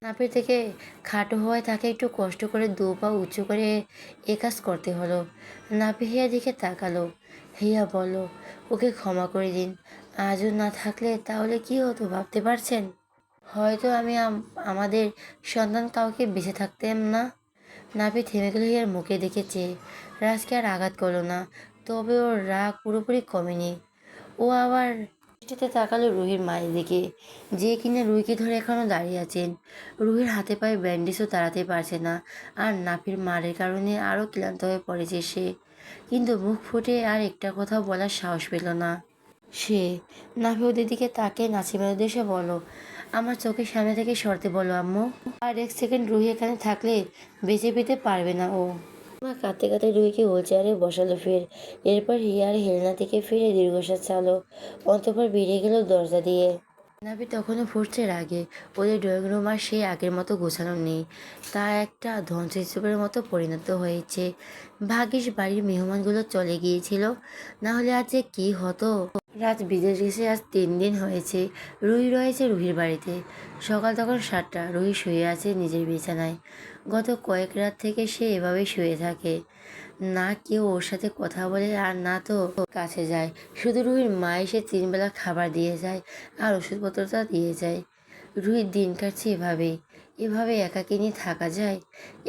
নাফির থেকে খাটো হওয়ায় তাকে একটু কষ্ট করে 2 পা উঁচু করে এ কাজ করতে হলো। নাফি হিয়ার দিকে তাকালো। হিয়া বলল, ওকে ক্ষমা করে দিন। আজও না থাকলে তাহলে কি হতো ভাবতে পারছেন? হয়তো আমি আমাদের সন্তান কাউকে বেঁচে থাকতাম না। নাভি থেমে গেল হিয়ার মুখে দিকে চেয়ে। রাজকে আর আঘাত করলো না, তবে ওর রাগ পুরোপুরি কমেনি। ও আবার দৃষ্টিতে তাকালো রুহির মায়ের দিকে, যে কিনা রুহিকে ধরে এখনো দাঁড়িয়ে আছেন। রুহির হাতে পায়ে ব্যান্ডেজও তাড়াতে পারছে না, আর নাফির মারের কারণে আরও ক্লান্ত হয়ে পড়েছে সে। কিন্তু মুখ ফুটে আর একটা কথাও বলার সাহস পেল না সে। নাফি ওদের দিকে তাকে নাসিমার উদ্দেশ্যে বলো, আমার চোখের সামনে থেকে সরতে বলো আম্মু। আর 1 সেকেন্ড রুহি এখানে থাকলে বেঁচে পেতে পারবে না ও। মা কাঁদতে কাঁদতে রুহিকে হুইল চেয়ারে বসালো ফের। এরপর হিয়ার হেলনা থেকে ফিরে দীর্ঘশ্বাস চালো, অন্তঃপর বেরিয়ে গেল দরজা দিয়ে। নাভি তখনও ফুটছে রাগে। ওদের ড্রয়িং রুম আর সেই আগের মতো গোছানো নেই, তা একটা ধ্বংসস্তূপের মতো পরিণত হয়েছে। ভাগ্যিস বাড়ির মেহমানগুলো চলে গিয়েছিল, না হলে আজ যে কী হতো। রাত বিদেশ গেছে আজ 3 দিন হয়েছে। রুহি রয়েছে রুহির বাড়িতে। সকাল তখন 7টা, রুহি শুয়ে আছে নিজের বিছানায়। গত কয়েক রাত থেকে সে এভাবেই শুয়ে থাকে। না কেউ ওর সাথে কথা বলে আর না তো কাছে যায়। শুধু রুহির মা এসে 3 বেলা খাবার দিয়ে যায় আর ওষুধপত্রটা দিয়ে যায়। রুহির দিন কাটছে এভাবেই। এভাবে একাকী নিয়ে থাকা যায়?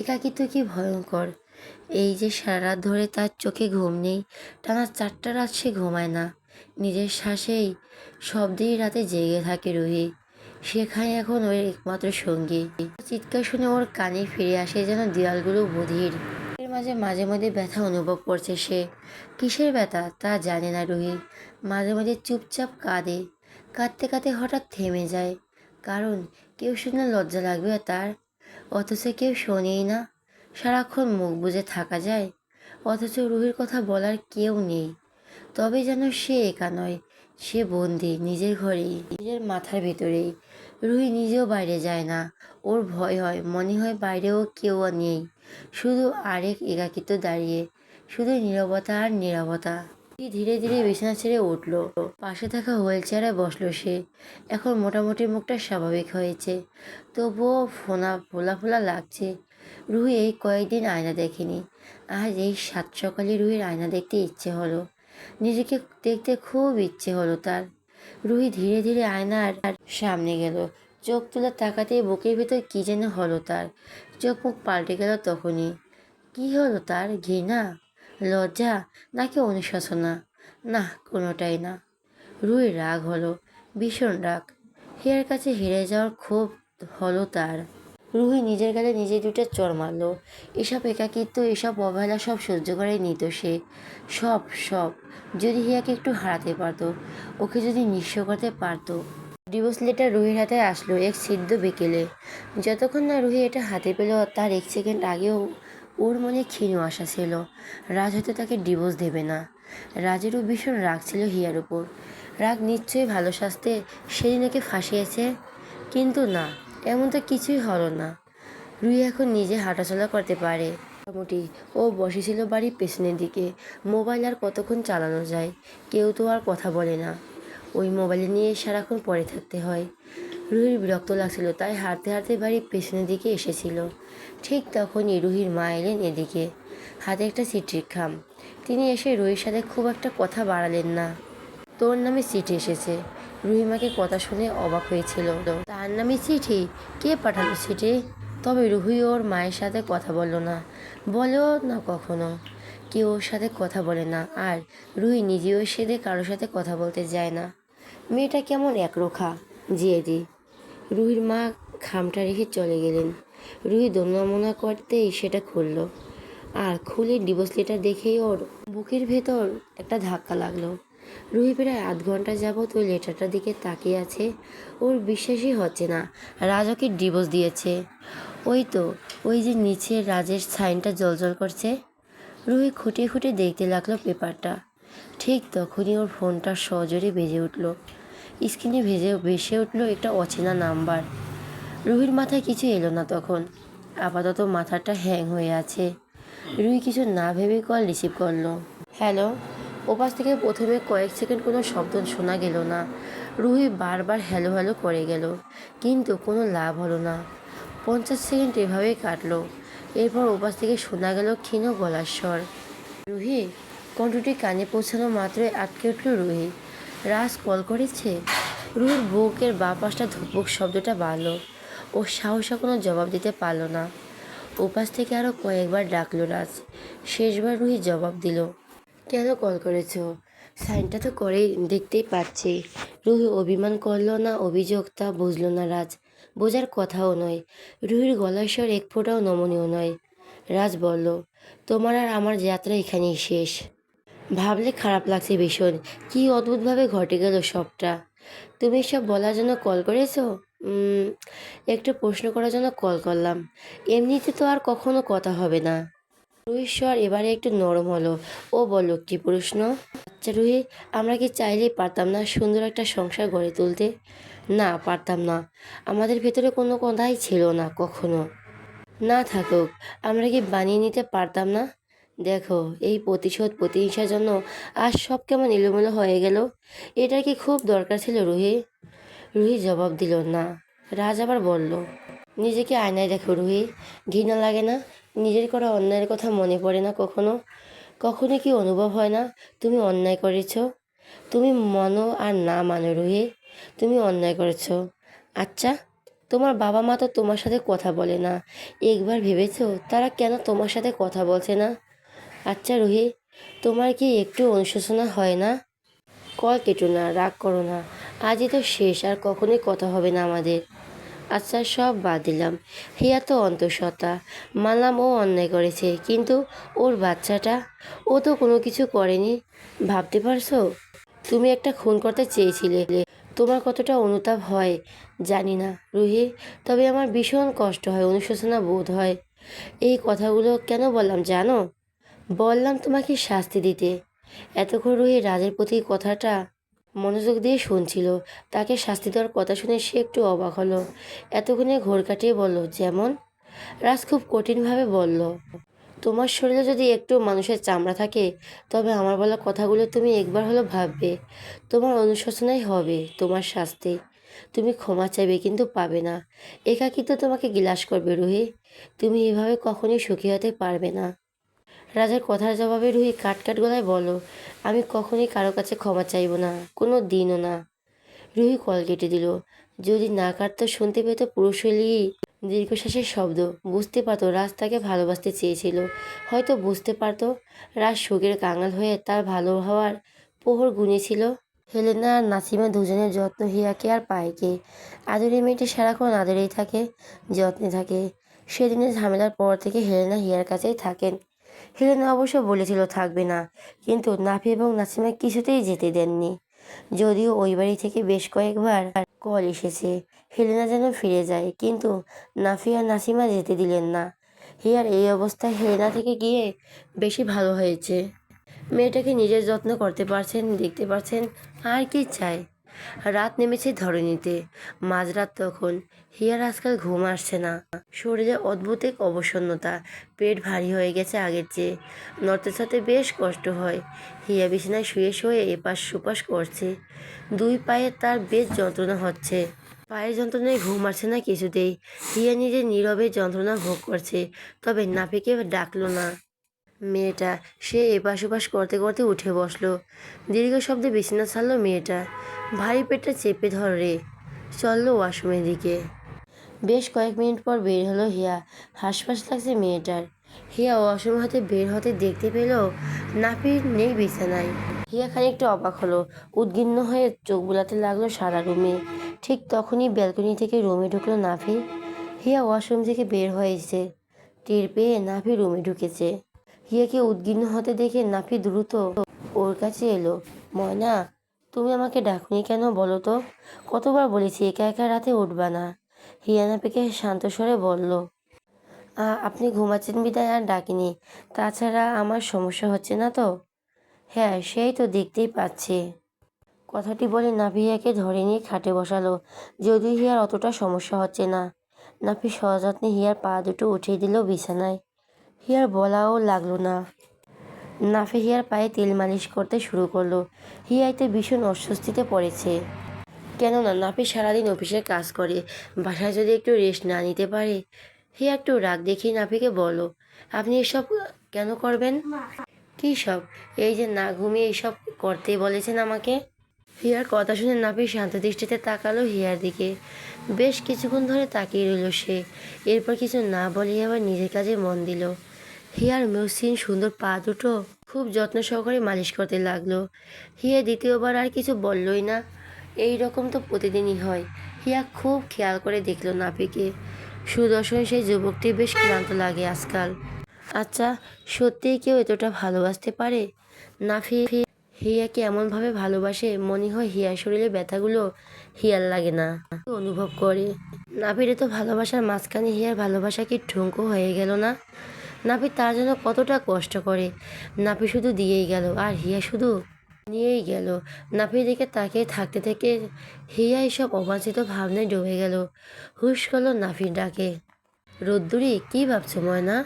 একাকিত্ব কি ভয়ঙ্কর! এই যে সারা রাত ধরে তার চোখে ঘুম নেই, টানা 4টা রাত সে ঘুমায় না। নিজের শ্বাসেই শব্দেই রাতে জেগে থাকে রুহি। সেখানে এখন ওর একমাত্র সঙ্গী। চিৎকার শুনে ওর কানে ফিরে আসে যেন দেয়ালগুলো বধির। এর মাঝে মাঝে মধ্যে ব্যথা অনুভব করছে সে। কিসের ব্যথা তা জানে না রুহি। মাঝে মাঝে চুপচাপ কাঁদে, কাঁদতে কাঁদতে হঠাৎ থেমে যায়। কারণ কেউ শুনে লজ্জা লাগবে তার, অথচ কেউ শোনেই না। সারাক্ষণ মুখ বুজে থাকা যায়, অথচ রুহির কথা বলার কেউ নেই। তবে যেন সে একা নয়, সে বন্দি নিজের ঘরেই, নিজের মাথার ভেতরেই। রুহি নিজেও বাইরে যায় না। ওর ভয় হয়, মনে হয় বাইরেও কেউ নেই, শুধু আরেক একাকিত্ব দাঁড়িয়ে, শুধু নীরবতা আর নীরবতা। ধীরে ধীরে বিছানা ছেড়ে উঠল, পাশে থাকা হুইল চেয়ারে বসলো সে। এখন মোটামুটি মুখটা স্বাভাবিক হয়েছে, তবুও ফোলা ফোলা লাগছে। রুহি এই কয়েকদিন আয়না দেখেনি, আজ এই 7 সকালে রুহির আয়না দেখতে ইচ্ছে হলো। নিজেকে দেখতে খুব ইচ্ছে হলো তার। রুহি ধীরে ধীরে আয়নার সামনে গেল। চোখ তুলে তাকাতেই বুকের ভিতর কি যেন হলো তার। চোখ মুখ পাল্টে গেল তখনই। কি হলো তার? ঘৃণা, লজ্জা, নাকি অনুশোচনা? না, কোনোটাই না। রুহির রাগ হলো, ভীষণ রাগ। হিয়ার কাছে হেরে যাওয়ার ক্ষোভ হলো তার। রুহি নিজের গালে নিজে 2টা চড় মারল। এসব একাকিত্ব, এসব অবহেলা সব সহ্য করে নিত সে। সব সব যদি হিয়াকে একটু হারাতে পারতো, ওকে যদি নিঃস্ব করতে পারতো। ডিভোর্স লেটার রুহির হাতে আসলো এক সিদ্ধ বিকেলে। যতক্ষণ না রুহি এটা হাতে পেল তার 1 সেকেন্ড আগেও ওর মনে ক্ষীণ আশা ছিল, রাজ হয়তো তাকে ডিভোর্স দেবে না। রাজেরও ভীষণ রাগ ছিল হিয়ার উপর। রাগ নিশ্চয়ই ভালো শাস্তে সেদিন ওকে ফাঁসিয়েছে, কিন্তু না, এমন তো কিছুই হলো না। রুহি এখন নিজে হাঁটাচলা করতে পারে মোটামুটি। ও বসেছিল বাড়ির পেছনের দিকে। মোবাইল আর কতক্ষণ চালানো যায়, কেউ তো আর কথা বলে না। ওই মোবাইল নিয়ে সারাক্ষণ পড়ে থাকতে হয়। রুহির বিরক্ত লাগছিল, তাই হাঁটতে হাঁটতে বাড়ির পেছনের দিকে এসেছিল। ঠিক তখনই রুহির মা এলেন এদিকে, হাতে একটা চিঠির খাম। তিনি এসে রুহির সাথে খুব একটা কথা বাড়ালেন না। তোর নামে চিঠি এসেছে। রুহিমাকে কথা শুনে অবাক হয়েছিল। তার নামে চিঠি? কে পাঠালো চিঠি? তবে রুহি ওর মায়ের সাথে কথা বললো না, বলেও না কখনো। কেউ ওর সাথে কথা বলে না, আর রুহি নিজেও সেদে কারোর সাথে কথা বলতে যায় না। মেয়েটা কেমন একরোখা, জিয়েদি। রুহির মা খামটা রেখে চলে গেলেন। রুহি দোমনা করতেই সেটা খুলল, আর খুলে ডিভোর্স লেটার দেখেই ওর বুকের ভেতর একটা ধাক্কা লাগলো। রুহি প্রায় আধ ঘন্টা যাবৎ ওই লেটারটার দিকে তাকিয়ে আছে। ওর বিশ্বাসই হচ্ছে না রাজ ওকে ডিভোর্স দিয়েছে। ওই তো, ওই যে নিচে রাজের সাইনটা জ্বলজ্বল করছে। রুহি খুঁটিয়ে খুঁটিয়ে দেখতে লাগলো পেপারটা। ঠিক তখনই ওর ফোনটা সজোরে বেজে উঠল। স্ক্রিনে ভেসে উঠল একটা অচেনা নাম্বার। রুহির মাথায় কিছু এলো না তখন। আপাতত মাথাটা হ্যাং হয়ে আছে। রুহি কিছু না ভেবে কল রিসিভ করলো। হ্যালো। ওপাশ থেকে প্রথমে কয়েক সেকেন্ড কোনো শব্দ শোনা গেল না। রুহি বারবার হ্যালো হ্যালো করে গেল, কিন্তু কোনো লাভ হলো না। 50 সেকেন্ড এভাবেই কাটলো। এরপর ওপাশ থেকে শোনা গেল ক্ষীণ গলার স্বর। রুহি। কণ্ঠটি কানে পৌঁছানো মাত্রই আটকে উঠল রুহি। রাজ কল করেছে? রুহির বুকের বাঁ পাশটা ধুকপুক শব্দটা বাড়ল। ও সাহসে কোনো জবাব দিতে পারল না। ওপাশ থেকে আরও কয়েকবার ডাকলো রাজ। শেষবার রুহি জবাব দিল। কেন কল করেছো? সাইনটা তো করেই দেখতেই পাচ্ছি। রুহি অভিমান করলো না অভিযোগ, তা বুঝলো না রাজ। বোঝার কথাও নয়। রুহির গলার স্বর এক ফোঁটাও নমনীয় নয়। রাজ বলল, তোমার আর আমার যাত্রা এখানেই শেষ। ভাবলে খারাপ লাগছে ভীষণ। কি অদ্ভুতভাবে ঘটে গেল সবটা। তুমি সব বলার জন্য কল করেছো? একটু প্রশ্ন করার জন্য কল করলাম। এমনিতে তো আর কখনো কথা হবে না। রুহির স্বর এবারে একটু নরম হলো। ও বলল, কি প্রশ্ন? আচ্ছা রুহি, আমরা কি চাইলেই পারতাম না সুন্দর একটা সংসার গড়ে তুলতে? না, পারতাম না। আমাদের ভেতরে কোনো কথাই ছিল না কখনো। না থাকুক, আমরা কি বানিয়ে নিতে পারতাম না? দেখো, এই প্রতিশোধ প্রতিহিংসার জন্য আজ সব কেমন এলোমেলো হয়ে গেল। এটা কি খুব দরকার ছিল রুহি? রুহি জবাব দিল না। রাজ আবার বলল, নিজেকে আয়নায় দেখো রুহি। ঘৃণা লাগে না? নিজের করা অন্যায়ের কথা মনে পড়ে না কখনো? কখনো কি অনুভব হয় না তুমি অন্যায় করেছ? তুমি মানো আর না মানো রুহি, তুমি অন্যায় করেছ। আচ্ছা, তোমার বাবা মা তো তোমার সাথে কথা বলে না। একবার ভেবেছো তারা কেন তোমার সাথে কথা বলছে না? আচ্ছা রুহি, তোমার কি একটু অনুশোচনা হয় না? কল কেটো না, রাগ করো না। আজই তো শেষ, আর কখনোই কথা হবে না আমাদের। আচ্ছা, সব বাদ দিলাম। হিয়া তো অন্তঃসত্ত্বা, মানলাম ও অন্যায় করেছে, কিন্তু ওর বাচ্চাটা, ও তো কোনো কিছু করেনি। ভাবতে পারছো? তুমি একটা খুন করতে চেয়েছিলে। তোমার কতটা অনুতাপ হয় জানি না রুহি, তবে আমার ভীষণ কষ্ট হয়, অনুশোচনা বোধ হয়। এই কথাগুলো কেন বললাম জানো? বললাম তোমাকে শাস্তি দিতে। এতক্ষণ রুহি রাজের প্রতি কথাটা মনোযোগ দিয়ে শুনছিল। তাকে শাস্তি দেওয়ার কথা শুনে সে একটু অবাক হলো। এতক্ষণে ঘোর কাটিয়ে বলল, যেমন? রাজ খুব কঠিনভাবে বলল, তোমার শরীরে যদি একটু মানুষের চামড়া থাকে, তবে আমার বলা কথাগুলো তুমি একবার হলো ভাববে। তোমার অনুশোচনাই হবে তোমার শাস্তি। তুমি ক্ষমা চাইবে, কিন্তু পাবে না। একাকিত্ব তোমাকে গ্রাস করবে রুহি। তুমি এভাবে কখনোই সুখী হতে পারবে না। রাজার কথার জবাবে রুহি কাট কাট গলায় বলল, আমি কখনোই কারো কাছে ক্ষমা চাইব না, কোনো দিনও না। রুহি কল কেটে দিল। যদি না কাটতো শুনতে পেত পুরুষলি দীর্ঘশ্বাসের শব্দ। বুঝতে পারতো রাজ তাকে ভালোবাসতে চেয়েছিল। হয়তো বুঝতে পারতো রাজ সুখের কাঙাল হয়ে তার ভালো হওয়ার প্রহর গুনেছিল। হেলেনা আর নাসিমা দুজনের যত্ন হিয়াকে আর পায়কে। আদরের মেয়েটি সারাক্ষণ আদরেই থাকে, যত্নে থাকে। সেদিনের ঝামেলার পর থেকে হেলেনা হিয়ার কাছেই থাকেন। হেলেনা অবশ্য বলেছিল থাকবে না, কিন্তু নাফি এবং নাসিমা কিছুতেই যেতে দেননি। যদিও ওই বাড়ি থেকে বেশ কয়েকবার কল এসেছে হেলেনা যেন ফিরে যায়, কিন্তু নাফি আর নাসিমা যেতে দিলেন না। হিয়ার এই অবস্থায় হেলেনা থেকে গিয়ে বেশি ভালো হয়েছে। মেয়েটাকে নিজের যত্ন করতে পারছেন, দেখতে পাচ্ছেন, আর কি চাই। রাত নেমেছে ধরণীতে, মাঝরাত তখন। হিয়ার আজকাল ঘুম আসছে না, শরীরে অদ্ভুত এক অবসন্নতা, পেট ভারী হয়ে গেছে আগের চেয়ে, নড়তে চড়তে বেশ কষ্ট হয়। হিয়া বিছানায় শুয়ে শুয়ে এপাশ সুপাশ করছে, দুই পায়ে তার বেশ যন্ত্রণা হচ্ছে। পায়ের যন্ত্রণায় ঘুম আসছে না কিছুতেই। হিয়া নিজে নীরবে যন্ত্রণা ভোগ করছে, তবে নাপিকে ডাকলো না। মেয়েটা সে এপাশ ওপাশ করতে করতে উঠে বসলো, দীর্ঘ শব্দে বিছানা ছাড়লো মেয়েটা। ভারী পেটটা চেপে ধরে চললো ওয়াশরুমের দিকে। বেশ কয়েক মিনিট পর বের হলো হিয়া। হাসফাস লাগছে মেয়েটার। হিয়া ওয়াশরুম হতে বের হতে দেখতে পেল নাপি নেই বিছানায়। হিয়া খানিকটা অবাক হলো, উদ্বিগ্ন হয়ে চোখ বুলাতে লাগলো সারা রুমে। ঠিক তখনই ব্যালকনি থেকে রুমে ঢুকলো নাফি। হিয়া ওয়াশরুম থেকে বের হয়েছে, টের পেয়ে নাফি রুমে ঢুকেছে। হিয়াকে উদ্বিগ্ন হতে দেখে নাফি দ্রুত ওর কাছে এলো। ময়না, তুমি আমাকে ডাকুনি কেন বলো তো? কতবার বলেছি একা একা রাতে উঠবা না। হিয়া নাফিকে শান্ত স্বরে বলল, আপনি ঘুমাচ্ছেন বিদায় আর ডাকিনি। তাছাড়া আমার সমস্যা হচ্ছে না তো? হ্যাঁ, সেই তো দেখতেই পাচ্ছি। কথাটি বলে নাফি হিয়াকে ধরে নিয়ে খাটে বসালো। যদিও হিয়ার অতটা সমস্যা হচ্ছে না। নাফি সযত্নে হিয়ার পা দুটো উঠিয়ে দিল বিছানায়। হিয়ার বলাও লাগলো না। নাফি হিয়ার পায়ে তেল মালিশ করতে শুরু করলো। হিয়া এতে ভীষণ অস্বস্তিতে পড়েছে। কেননা নাফি সারাদিন অফিসের কাজ করে, বাসায় যদি একটু রেস্ট না নিতে পারে। হিয়া একটু রাগ দেখিয়ে নাফিকে বলল, আপনি এসব কেন করবেন? কী সব? এই যে না ঘুমিয়ে এইসব করতে বলেছেন আমাকে। হিয়ার কথা শুনে নাফি শান্ত দৃষ্টিতে তাকালো হিয়ার দিকে। বেশ কিছুক্ষণ ধরে তাকিয়ে রইল সে। এরপর কিছু না বলে আবার নিজের কাজে মন দিল। হিয়ার মসৃণ সুন্দর পা দুটো খুব যত্ন সহকারে মালিশ করতে লাগলো। হিয়া দ্বিতীয়বার আর কিছু বললই না। এই রকম তো প্রতিদিনই হয়। হিয়া খুব খেয়াল করে দেখলো নাফিকে। সুদর্শন সেই যুবকটি বেশ ক্লান্ত লাগে আজকাল। আচ্ছা, সত্যিই কেউ এতটা ভালোবাসতে পারে? নাফি হিয়াকে এমনভাবে ভালোবাসে, মনে হয় হিয়ার শরীরে ব্যথাগুলো হিয়ার লাগে না, অনুভব করে। নাফির তো ভালোবাসার মাঝখানে হিয়ার ভালোবাসা কি ঠুনকো হয়ে গেল না? নাফি তার জন্য কতটা কষ্ট করে। নাফি শুধু দিয়েই গেল আর হিয়া শুধু নিয়েই গেল। নাফির দিকে তাকিয়ে থাকতে থেকে হিয়া এসব অবাঞ্ছিত ভাবনায় ডুবে গেল। হুশ করলো নাফির ডাকে, রোদ্দুরি, কি ভাবছো ময়না?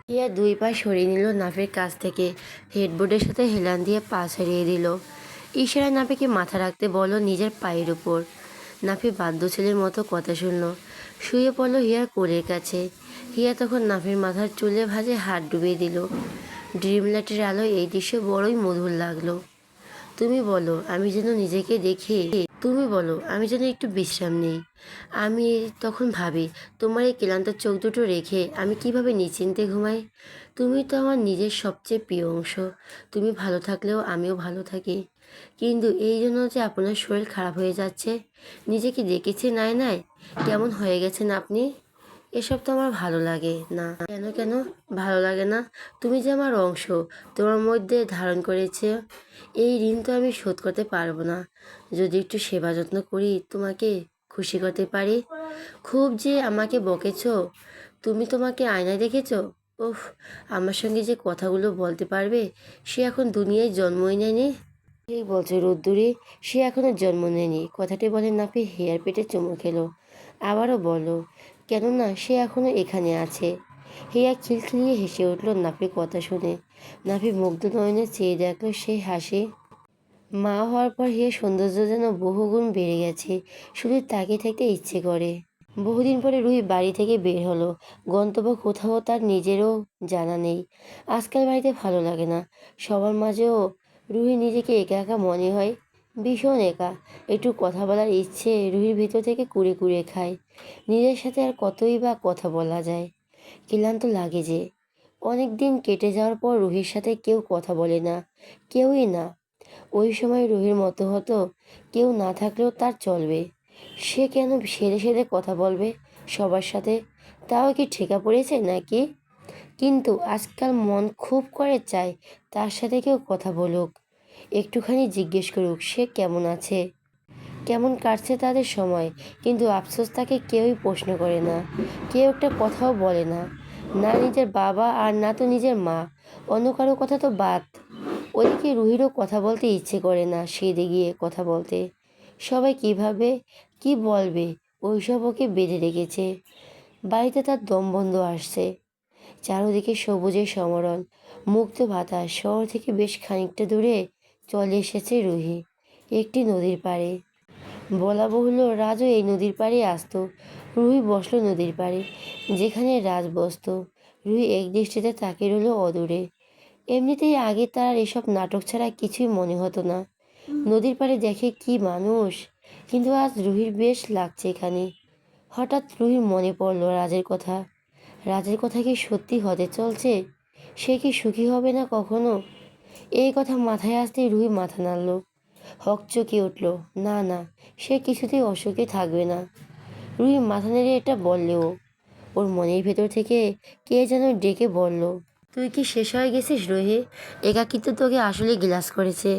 হিয়া দুই পা সরিয়ে নিল নাফির কাছ থেকে, হেডবোর্ডের সাথে হেলান দিয়ে পা ছাড়িয়ে দিল। ইশারায় নাফিকে মাথা রাখতে বলল নিজের পায়ের উপর। নাফি বাধ্য ছেলের মতো কথা শুনল, শুয়ে পড়ল হিয়ার কোলের কাছে। হিয়া তখন নাফির মাথার চুলে ভাঁজে হাত ডুবিয়ে দিল। ড্রিম লাইটের আলোয় এই দৃশ্য বড়ই মধুর লাগলো। তুমি বলো আমি যেন নিজেকে দেখি, তুমি বলো আমি যেন একটু বিশ্রাম নিই। আমি তখন ভাবি, তোমার এই ক্লান্ত চোখ দুটো রেখে আমি কিভাবে নিশ্চিন্তে ঘুমাই। তুমি তো আমার নিজের সবচেয়ে প্রিয় অংশ। তুমি ভালো থাকলেও আমিও ভালো থাকি। কিন্তু এই জন্য যে আপনার শরীর খারাপ হয়ে যাচ্ছে, নিজেকে দেখেছেন আয়নায় কেমন হয়ে গেছেন আপনি। এসব তো আমার ভালো লাগে না। কেন কেন ভালো লাগে না? তুমি যে আমার অংশ, তোমার মধ্যে ধারণ করেছে। এই ঋণ তো আমি শোধ করতে পারবো না। যদি একটু সেবা যত্ন করি, তোমাকে খুশি করতে পারি। খুব যে আমাকে বকেছো, তুমি তোমাকে আয়নায় দেখেছো? উফ, আমার সঙ্গে যে কথাগুলো বলতে পারবে, সে এখন দুনিয়ায় জন্মই নেয়নি। ঠিক বলছো রোদ্দুরি, সে এখনো জন্ম নেয়নি। কথাটি বলে নাপি হেয়ার পেটে চুমু খেলো। আবারও বলো, কেননা সে এখনো এখানে আছে। হিয়া খিলখিলিয়ে হেসে উঠল নাফির কথা শুনে। নাফি মুগ্ধ নয়নে চেয়ে দেখলো সেই হাসি। মা হওয়ার পর হিয়ার সৌন্দর্য যেন বহুগুণ বেড়ে গেছে, শুধু তাকিয়ে থাকতে ইচ্ছে করে। বহুদিন পরে রুহি বাড়ি থেকে বের হলো। গন্তব্য কোথাও তার নিজেরও জানা নেই। আজকাল বাড়িতে ভালো লাগে না। সবার মাঝেও রুহি নিজেকে একা একা মনে হয়, ভীষণ একা। একটু কথা বলার ইচ্ছে রুহির ভিতর থেকে কুড়ে কুড়ে খায়। নিজের সাথে আর কতই বা কথা বলা যায়। ক্লান্ত লাগে যে। অনেক দিন কেটে যাওয়ার পর রুহির সাথে কেউ কথা বলে না, কেউই না। ওই সময় রুহির মতো হতো, কেউ না থাকলেও তার চলবে। সে কেন সেরে সেরে কথা বলবে সবার সাথে? তাও কি ঠেকা পড়েছে নাকি? কিন্তু আজকাল মন খুব করে চায় তার সাথে কেউ কথা বলুক, একটুখানি জিজ্ঞেস করুক সে কেমন আছে, কেমন কাটছে তাদের সময়। কিন্তু আফসোস তাকে কেউই প্রশ্ন করে না, কেউ একটা কথাও বলে না। না নিজের বাবা আর না তো নিজের মা, অন্য কারো কথা তো বাদ। ওদিকে রুহিরও কথা বলতে ইচ্ছে করে না, সেদে গিয়ে কথা বলতে। সবাই কিভাবে কি বলবে, ওইসব ওকে বেঁধে রেখেছে। বাড়িতে তার দম বন্ধ আসছে। চারদিকে সবুজের সমরণ, মুক্ত বাতাস। শহর থেকে বেশ খানিকটা দূরে চলে এসেছে রুহি, একটি নদীর পাড়ে। বলা বহুল রাজও এই নদীর পাড়ে আসতো। রুহি বসলো নদীর পাড়ে, যেখানে রাজ বসতো। রুহি এক দৃষ্টিতে তাকিয়ে রইল অদূরে। এমনিতেই আগে তার এসব নাটক ছাড়া কিছুই মনে হতো না। নদীর পাড়ে দেখে কি মানুষ, কিন্তু আজ রুহির বেশ লাগছে এখানে। হঠাৎ রুহির মনে পড়ল রাজের কথা। রাজের কথা কি সত্যি হতে চলছে? সে কি সুখী হবে না কখনো? এই কথা মাথায় আসতেই রুহি মাথা নাড়ল, হকচকিয়ে উঠল। না না, সে কিছুতেই অসুখে থাকবে না। রুহি মাথা নেড়ে এটা বললেও ওর মনের ভেতর থেকে কে যেন ডেকে বলল, তুই কি শেষ হয়ে গেছিস রুহি? একাকিত্ব তোকে আসলে গ্লাস করেছে।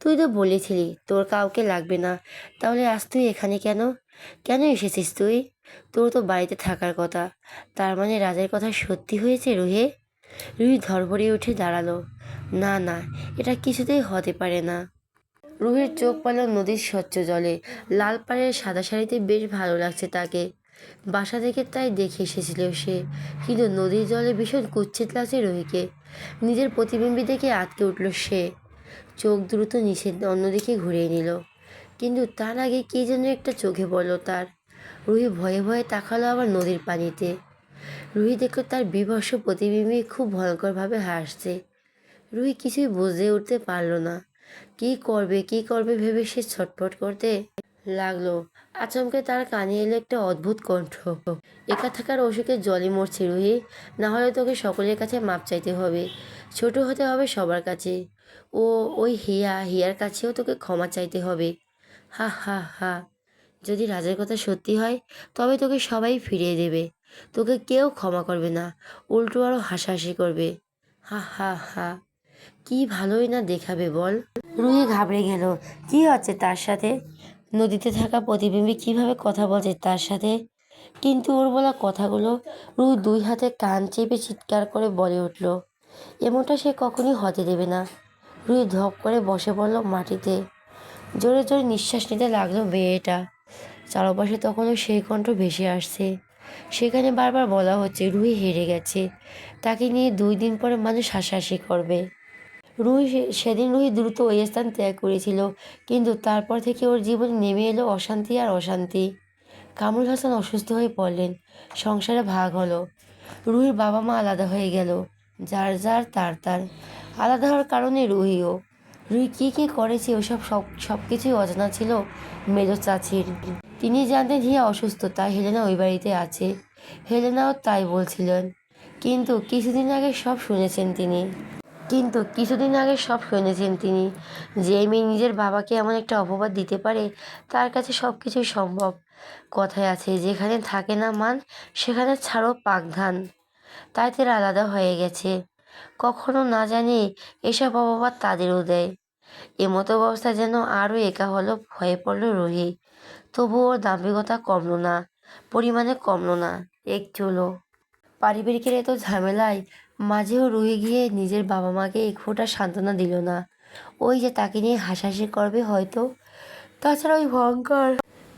তুই তো বলেছিলি তোর কাউকে লাগবে না, তাহলে আজ তুই এখানে কেন? কেন এসেছিস তুই? তোর তো বাড়িতে থাকার কথা। তার মানে রাজের কথা সত্যি হয়েছে রুহি? রুহি ধড়ফড়িয়ে উঠে দাঁড়ালো। না না, এটা কিছুতেই হতে পারে না। রুহির চোখ পড়ল নদীর স্বচ্ছ জলে। লাল পাড়ের সাদা শাড়িতে বেশ ভালো লাগছে তাকে। বাসা থেকে তাই দেখে এসেছিল সে, কিন্তু নদীর জলে ভীষণ কুৎসিত লাগছে রুহিকে। নিজের প্রতিবিম্বি দেখে আটকে উঠল সে। চোখ দ্রুত নিচের অন্যদিকে ঘুরিয়ে নিল, কিন্তু তার আগে কি যেন একটা চোখে পড়ল তার। রুহি ভয়ে ভয়ে তাকালো আবার নদীর পানিতে। রুহি দেখল তার বিভৎস প্রতিবিম্বি খুব ভয়ঙ্করভাবে হাসছে। রুহি কিছুই বুঝে উঠতে পারল না। কি করবে ভেবে সে ছটফট করতে লাগলো। আচমকে তার কানে এলো একটা অদ্ভুত কণ্ঠ। একা থাকার অসুখে জলে মরছে রুহি, না হলে তোকে সকলের কাছে মাপ চাইতে হবে, ছোট হতে হবে সবার কাছে। ও ওই হিয়ার কাছেও তোকে ক্ষমা চাইতে হবে। হা হা হা, যদি রাজের কথা সত্যি হয় তবে তোকে সবাই ফিরিয়ে দেবে, তোকে কেউ ক্ষমা করবে না, উল্টো আরও হাসাহাসি করবে। হা হা হা, কি ভালোই না দেখাবে বল। রুহি ঘাবড়ে গেল। কি হচ্ছে তার সাথে? নদীতে থাকা প্রতিবিম্বী কিভাবে কথা বলছে তার সাথে? কিন্তু ওর বলা কথাগুলো, রুহি দুই হাতে কান চেপে চিৎকার করে বলে উঠল, এমনটা সে কখনই হতে দেবে না। রুহি ধপ করে বসে পড়ল মাটিতে। জোরে জোরে নিঃশ্বাস নিতে লাগলো মেয়েটা। চারপাশে তখনও সেই কণ্ঠ ভেসে আসছে। সেখানে বারবার বলা হচ্ছে রুহি হেরে গেছে, তাকে নিয়ে 2 দিন পরে মানুষ হাসাহাসি করবে। সেদিন রুহি দ্রুত ওই স্থান ত্যাগ করেছিল, কিন্তু তারপর থেকে ওর জীবনে নেমে এলো অশান্তি আর অশান্তি। কামরুল হাসান অসুস্থ হয়ে পড়লেন, সংসারে ভাগ হলো। রুহির বাবা মা আলাদা হয়ে গেল, যার যার তার তার। আলাদা হওয়ার কারণে রুহি কী করেছে ওসব সব কিছুই অজানা ছিল মেজো চাচির। তিনি জানতেন হিয়া অসুস্থ, তাই হেলেনা ওই বাড়িতে আছে। হেলেনাও তাই বলছিলেন, কিন্তু কিছুদিন আগে সব শুনেছেন তিনি। যে মেয়ে নিজের বাবাকে এমন একটা অপবাদ দিতে পারে, তার কাছে সব কিছুই সম্ভব। কথায় আছে, যেখানে থাকে না মান সেখানে ছাড়ো পাক ধান। তাই তারা আলাদা হয়ে গেছে। কখনো না জানি এসব অপবাদ তাদেরও দেয়। এমতো অবস্থা যেন আরও একা হলো, ভয়ে পড়ল রুহি। তবুও ওর দাম্ভিকতা কমলো না, পরিমাণে কমলো না এক চুলো। পারিবারিকের এত ঝামেলায় মাঝেও রুহি গিয়ে নিজের বাবা মাকে এক ফোঁটা সান্ত্বনা দিল না। ওই যে তাকে নিয়ে হাসাহাসি করবে হয়তো। তাছাড়া ওই ভয়ঙ্কর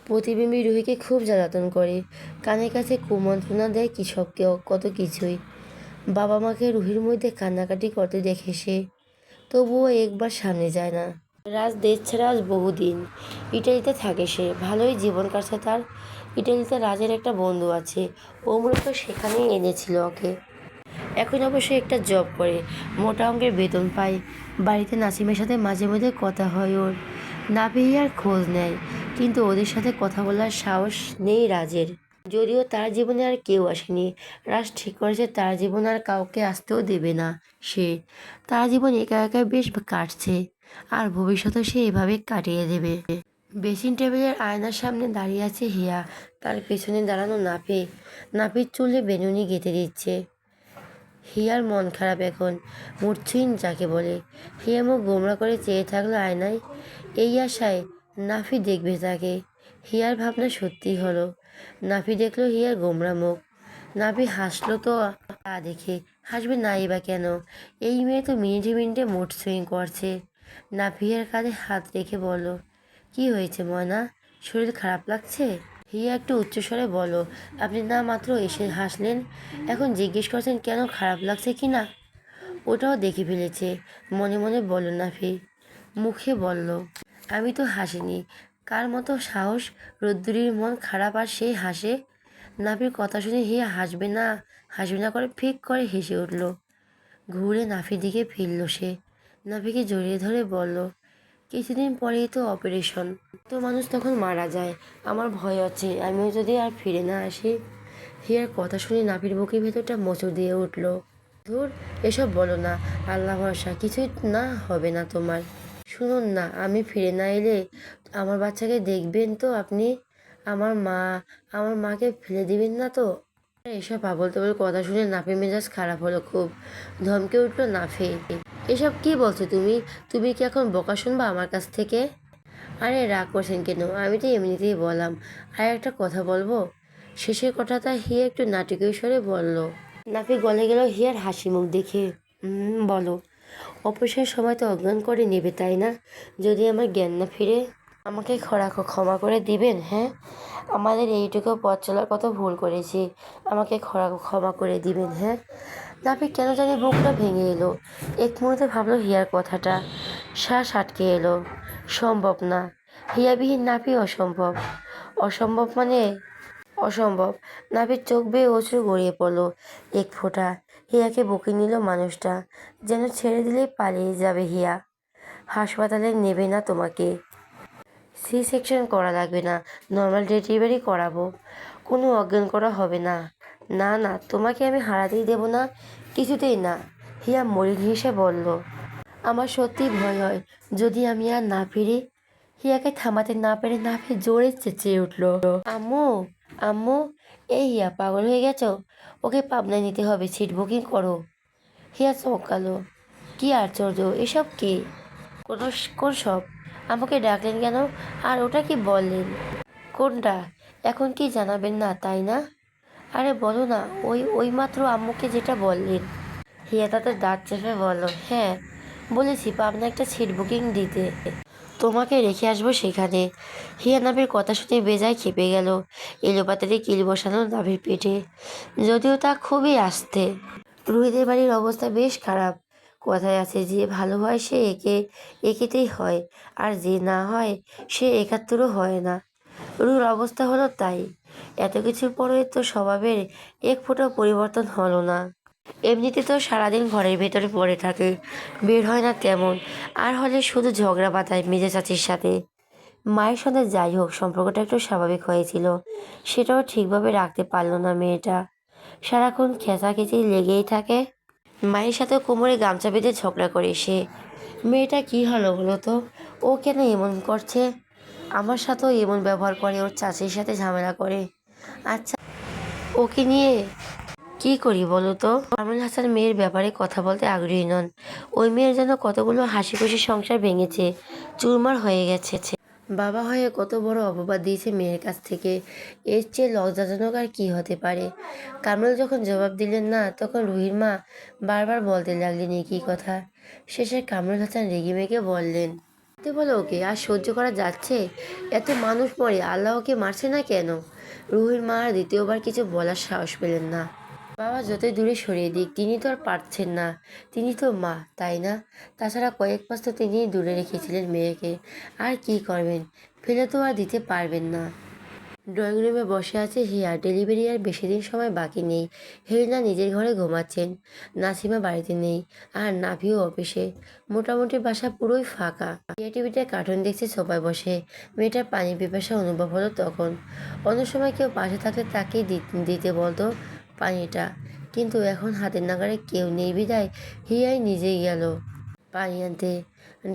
প্রতিবিম্বী রুহিকে খুব জ্বালাতন করে, কানের কাছে কুমন্ত্রণা দেয় কত কিছুই। বাবা মাকে রুহির মধ্যে কান্নাকাটি করতে দেখে সে, তবুও একবার সামনে যায় না। রাজ দেশ ছাড়া আজ বহুদিন। ইটালিতে থাকে সে, ভালোই জীবন কাটছে তার। ইটালিতে রাজের একটা বন্ধু আছে, ও মূলত সেখানেই এনেছিল ওকে। এখন অবশ্য একটা জব করে, মোটা অঙ্কের বেতন পায়। বাড়িতে নাসিমের সাথে মাঝে মধ্যে কথা হয় ওর, না পেয়ে আর খোঁজ নেয়। কিন্তু ওদের সাথে কথা বলার সাহস নেই রাজের। যদিও তার জীবনে আর কেউ আসেনি, রাজ ঠিক করেছে তার জীবন আর কাউকে আসতেও দেবে না সে। তার জীবন একা একা বেশ কাটছে, আর ভবিষ্যতে সে এভাবে কাটিয়ে দেবে। বেসিন টেবিলের আয়নার সামনে দাঁড়িয়ে আছে হিয়া, তার পেছনে দাঁড়ানো নাপির চুলে বেনুনি গেঁথে দিচ্ছে। হিয়ার মন খারাপ এখন, মুডসুইং যাকে বলে। হিয়া মুখ গোমড়া করে চেয়ে থাকলো আয়নায়, এই আশায় নাফি দেখবে তাকে। হিয়ার ভাবনা সত্যি হলো। নাফি দেখলো হিয়ার গোমড়া মুখ। নাফি হাসলো তো তা দেখে, হাসবে নাই বা কেন? এই মেয়ে তো মিনিটে মিনিটে মুড সুইং করছে। নাফিয়ার কাঁধে হাত রেখে বলল, কি হয়েছে ময়না, শরীর খারাপ লাগছে? হিয়া একটু উচ্চস্বরে বলল, আপনি না মাত্র এসে হাসলেন, এখন জিজ্ঞেস করছেন কেন খারাপ লাগছে কি না? ওটাও দেখে ফেলেছে, মনে মনে বলল নাফি। মুখে বলল, আমি তো হাসিনি। কার মতো সাহস, রোদ্দুরির মন খারাপ আর সে হাসে? নাফির কথা শুনে হিয়া হাসবে না করে ফিক করে হেসে উঠল। ঘুরে নাফির দিকে ফিরল সে। নাফিকে জড়িয়ে ধরে বলল, কিছুদিন পরেই তো অপারেশন, তো মানুষ তখন মারা যায়। আমার ভয় হচ্ছে আমিও যদি আর ফিরে না আসি। হিয়ার কথা শুনে নাফির বুকের ভেতরটা মোচড় দিয়ে উঠল। ধুর, এসব বলো না, আল্লাহ ভরসা, কিছুই না হবে না তোমার। শুনুন না, আমি ফিরে না এলে আমার বাচ্চাকে দেখবেন তো আপনি? আমার মা, আমার মাকে ফেলে দিবেন না তো? এসব আবল তাবল কথা শুনে নাফির মেজাজ খারাপ হলো খুব। ধমকে উঠলো নাফি, এসব কি বলছো তুমি? তুমি কি এখন বকা শুনবা আমার কাছ থেকে? আরে রাগ করছেন কেন, আমি তো এমনিতেই বললাম। আর একটা কথা বলবো? শেষের কথাটা হিয়া একটু নাটকীয় স্বরে বলল। নাফি গলে গেল হিয়ার হাসি মুখ দেখে। বলো। অপারেশনের সময় তো অজ্ঞান করে নেবে তাই না? যদি আমার জ্ঞান না ফিরে, আমাকে ক্ষমা করে দিবেন? হ্যাঁ, আমাদের এইটুকু পথ চলার কত ভুল করেছি, আমাকে ক্ষমা করে দিবেন? হ্যাঁ। নাফি কেন জানি বুকটা ভেঙে এলো। এক মুহূর্তে ভাবলো হিয়ার কথাটা, শ্বাস আটকে এলো। সম্ভব না, হিয়াবিহীন নাফি অসম্ভব। অসম্ভব মানে অসম্ভব। নাভির চোখ বেয়ে অশ্রু গড়িয়ে পড়লো এক ফোঁটা। হিয়াকে বুকে নিল মানুষটা, যেন ছেড়ে দিলেই পালিয়ে যাবে হিয়া। হাসপাতালে নেবে না তোমাকে, সি সেকশন করা লাগবে না, নর্মাল ডেলিভারি করাবো, কোনো অজ্ঞান করা হবে না। না না, তোমাকে আমি হারাতেই দেব না, কিছুতেই না। হিয়া মরিন হেসে বলল, আমার সত্যি ভয় হয় যদি আমি আর না ফিরি। হিয়াকে থামাতে না পেরে নাভি জোরে চেঁচিয়ে উঠল, আম্মু, আম্মু! এই হিয়া, পাগল হয়ে গেছো? ওকে পাবনায় নিতে হবে, সিট বুকিং করো। হিয়া চমকালো, কি আশ্চর্য, এসব কি? কোন সব? আমাকে ডাকলেন কেন? আর ওটা কি বললেন? কোনটা? এখন কি জানাবেন না তাই না? আরে বলো না, ওই ওই মাত্র আম্মুকে যেটা বললেন। হিয়া তাতে দাঁত চেপে বলল, হ্যাঁ বলেছি, পাবনা একটা সিট বুকিং দিতে, তোমাকে রেখে আসবো সেখানে। হিয়া নাভির কথা শুনে বেজায় খেপে গেল। এলোপাতাড়ি কিল বসানো নাভির পেটে, যদিও তা খুবই আস্তে। রুহিদের বাড়ির অবস্থা বেশ খারাপ। কথায় আছে, যে ভালো হয় সে একেতেই হয়, আর যে না হয় সে একাত্তরও হয় না। রুহির অবস্থা হলো তাই। এত কিছুর পরে তো স্বভাবের এক ফোঁটাও পরিবর্তন হলো না। এমনিতে তো সারাদিন ঘরের ভেতরে পড়ে থাকে, বের হয় না তেমন। আর হলে শুধু ঝগড়া বাঁধায় মেজে চাচির সাথে। মায়ের সাথে যাই হোক, সম্পর্কটা একটু স্বাভাবিক হয়েছিল, সেটাও ঠিকভাবে রাখতে পারলো না মেয়েটা। সারাক্ষণ খেঁচাখেচি লেগেই থাকে। মায়ের সাথে কোমরে গামছা বেঁধে ঝগড়া করে সে। মেয়েটা কি হলো বলো তো? ও কেন এমন করছে? আমার সাথেও এমন ব্যবহার করে, ওর চাচির সাথে ঝামেলা করে। আচ্ছা, ওকে নিয়ে কি করি বলো তো? কামরুল হাসান মেয়ের ব্যাপারে কথা বলতে আগ্রহী নন। ওই মেয়ের যেন কতগুলো হাসি খুশি সংসার ভেঙেছে, চুরমার হয়ে গেছে। বাবা হয়ে কত বড় অপবাদ দিয়েছে মেয়ের কাছ থেকে, এর চেয়ে লজ্জাজনক আর কি হতে পারে? কামরুল যখন জবাব দিলেন না, তখন রুহির মা বারবার বলতে লাগলেন একই কথা। শেষে কামরুল হাসান রেগে মেগে বললেন, বলো ওকে, আর সহ্য করা যাচ্ছে? এত মানুষ মরে, আল্লাহ ওকে মারছে না কেন? রুহির মা আর দ্বিতীয়বার কিছু বলার সাহস পেলেন না। বাবা যতই দূরে সরিয়ে দিক, তিনি তো আর পারছেন না। তিনি তো মা, তাই না? তাছাড়া কয়েক মাস তো তিনি দূরে রেখেছিলেন মেয়েকে, আর কি করবেন? ফেলে তো আর দিতে পারবেন না। ড্রয়িং রুমে বসে আছে হিয়া। ডেলিভারি আর বেশি দিন সময় বাকি নেই। হেলিনা নিজের ঘরে ঘুমাচ্ছেন, নাসিমা বাড়িতে নেই, আর নাভিও অফিসে। মোটামুটি বাসা পুরোই ফাঁকা। হিয়া টিভিতে কার্টুন দেখছে সোফায় বসে। মেয়েটার পানি পিপাসা অনুভব হলো তখন। অন্য সময় কেউ পাশে থাকলে তাকেই দিতে বলতো পানিটা, কিন্তু এখন হাতের নাগারে কেউ নেই বিদায় হিয়াই নিজেই গেল পানি আনতে।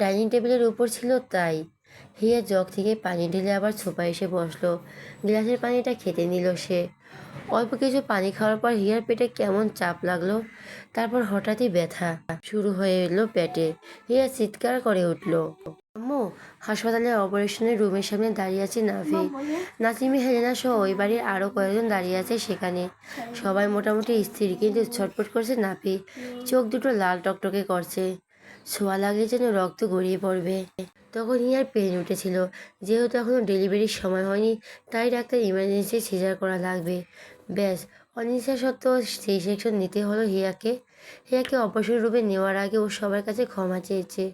ডাইনিং টেবিলের উপর ছিল তাই। হিয়া জগ থেকে পানি ঢেলে আবার সোফায় এসে বসলো। গ্লাসের পানিটা খেতে নিল সে। অল্প কিছু পানি খাওয়ার পর হিয়ার পেটে কেমন চাপ লাগলো। তারপর হঠাৎই ব্যথা শুরু হয়ে এলো পেটে। হিয়া চিৎকার করে উঠল, আম্মু! হাসপাতালের অপারেশনের রুমের সামনে দাঁড়িয়ে আছে নাভি, নাসিমি, হেলেনা সহ ওই বাড়ির আরও কয়েকজন দাঁড়িয়ে আছে সেখানে। সবাই মোটামুটি স্থির, কিন্তু ছটফট করছে নাভি। চোখ দুটো লাল টকটকে করছে, ছোঁয়া লাগলে যেন রক্ত গড়িয়ে পড়বে। তখন হিয়ার পেন উঠেছিল। যেহেতু এখনও ডেলিভারির সময় হয়নি, তাই ডাক্তার ইমার্জেন্সি সিজার করা লাগবে। ব্যাস, অনিচ্ছা সত্ত্বেও সেই সেকশন নিতে হলো হিয়াকে। হিয়াকে অপারেশন রুমে নেওয়ার আগে ও সবার কাছে ক্ষমা চেয়েছে।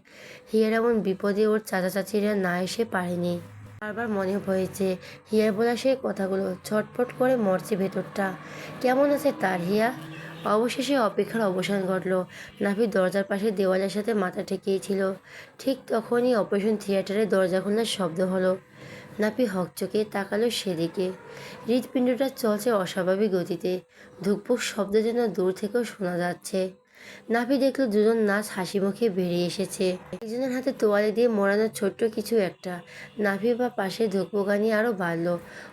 হিয়ার এমন বিপদে ওর চাচা চাচিরা না এসে পারেনি। বারবার মনে হয়েছে হিয়ার বলা সেই কথাগুলো, ছটফট করে মরছে ভেতরটা। কেমন আছে তার হিয়া? অবশেষে অপেক্ষার অবসান ঘটল। নাভি দরজার পাশে দেওয়ালের সাথে মাথা ঠেকিয়েছিল। ঠিক তখনই অপারেশন থিয়েটারের দরজা খোলার শব্দ হলো। নাভি হকচকে তাকালো সেদিকে। হৃৎপিণ্ডটা চলছে অস্বাভাবিক গতিতে। ধুকপুক শব্দ যেন দূর থেকেও শোনা যাচ্ছে। নাভি দেখলো দুজন নার্স হাসি মুখে বেরিয়ে এসেছে। একজনের হাতে তোয়ালে দিয়ে মোড়ানো ছোট্ট কিছু একটা। নাভি বা পাশে ধুকপুকানি আরও বাড়ল।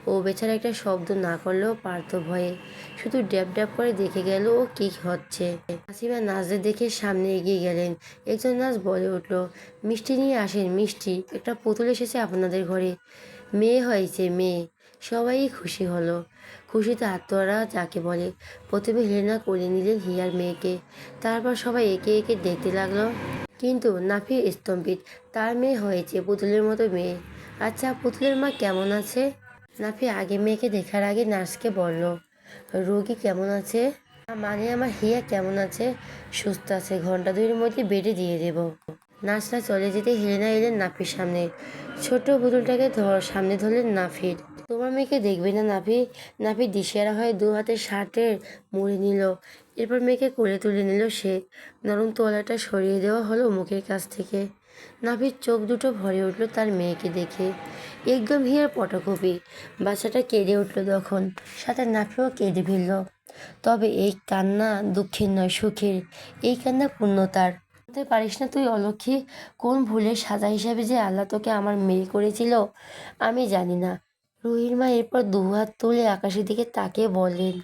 ও বেচারা একটা শব্দ না করলেও পারত ভয়ে। শুধু ড্যাব ড্যাব করে দেখে গেল ও কি হচ্ছে। নাসিমা নার্সদের দেখে সামনে এগিয়ে গেলেন। একজন নার্স বলে উঠল, মিষ্টি নিয়ে আসেন, মিষ্টি। একটা পুতুল এসেছে আপনাদের ঘরে। মেয়ে হয়েছে, মেয়ে। সবাই খুশি হলো। খুশিতে আত্মহারা যাকে বলে। প্রথমে হেলেনা কোলে নিলেন হিয়ার মেয়েকে। তারপর সবাই একে একে দেখতে লাগলো। কিন্তু নাফি স্তম্ভিত। তার মেয়ে হয়েছে, পুতুলের মতো মেয়ে। আচ্ছা, পুতুলের মা কেমন আছে? নাফি আগে মেয়েকে দেখার আগে নার্সকে বলল, রোগী কেমন আছে? মানে আমার হিয়া কেমন আছে? সুস্থ আছে, ঘন্টা দুইয়ের মধ্যে বেডে দিয়ে দেব। নার্সরা চলে যেতে হেলেনা এলেন নাফির সামনে। ছোট পুতুলটাকে সামনে ধরলেন নাফির। তোমার মেয়েকে দেখবে না নাফি? নাফি দিশেহারা হয়ে দু হাতে শার্টের মুড়ে নিল। এরপর মেয়েকে কোলে তুলে নিল সে। নরম তোয়ালাটা সরিয়ে দেওয়া হলো মুখের কাছ থেকে। নাভির চোখ দুটো ভরে উঠল তার মেয়েকে দেখে। একদম হিয়ার পটকপি। বাচ্চাটা কেঁদে উঠল তখন, সাথে নাফিও কেঁদে ফেলল। তবে এই কান্না দুঃখের নয়, সুখের। এই কান্না পূর্ণতার। বলতে পারিস না তুই অলক্ষী? কোন ভুলের সাজা হিসাবে যে আল্লাহ তোকে আমার মেয়ে করেছিল আমি জানি না। রুহির মা এরপর দুহাত তুলে আকাশের দিকে তাকিয়ে বললেন,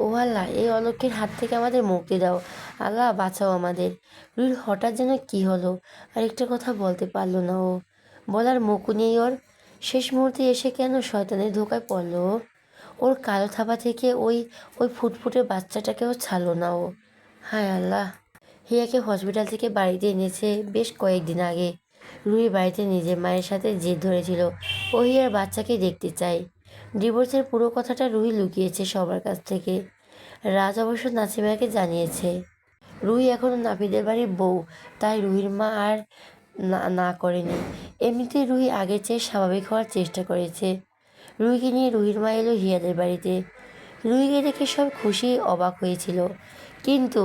ও আল্লাহ, এই অলক্ষীর হাত থেকে আমাদের মুক্তি দাও। আল্লাহ, বাঁচাও আমাদের। রুহির হঠাৎ যেন কি হলো, আর একটা কথা বলতে পারলো না ও। বলার মুখ নেই ওর। শেষ মুহূর্তে এসে কেন শয়তানের ধোকায় পড়লো ও? ওর কালো থাবা থেকে ওই ওই ফুটফুটে বাচ্চাটাকেও ছাড়লো না ও। হায় আল্লাহ! হিয়াকে হসপিটাল থেকে বাড়িতে এনেছে বেশ কয়েকদিন আগে। রুহি বাড়িতে নিজের মায়ের সাথে জেদ ধরেছিল ও হিয়ার বাচ্চাকে দেখতে চায়। ডিভোর্সের পুরো কথাটা রুহি লুকিয়েছে সবার কাছ থেকে। রাজ অবশ্য নাসিমাকে জানিয়েছে। রুহি এখনও নাপিদের বাড়ির বউ, তাই রুহির মা আর না করেনি। এমনিতেই রুহি আগের চেয়ে স্বাভাবিক হওয়ার চেষ্টা করেছে। রুহিকে নিয়ে রুহির মা এলো হিয়াদের বাড়িতে। রুহিকে দেখে সব খুশি অবাক হয়েছিল, কিন্তু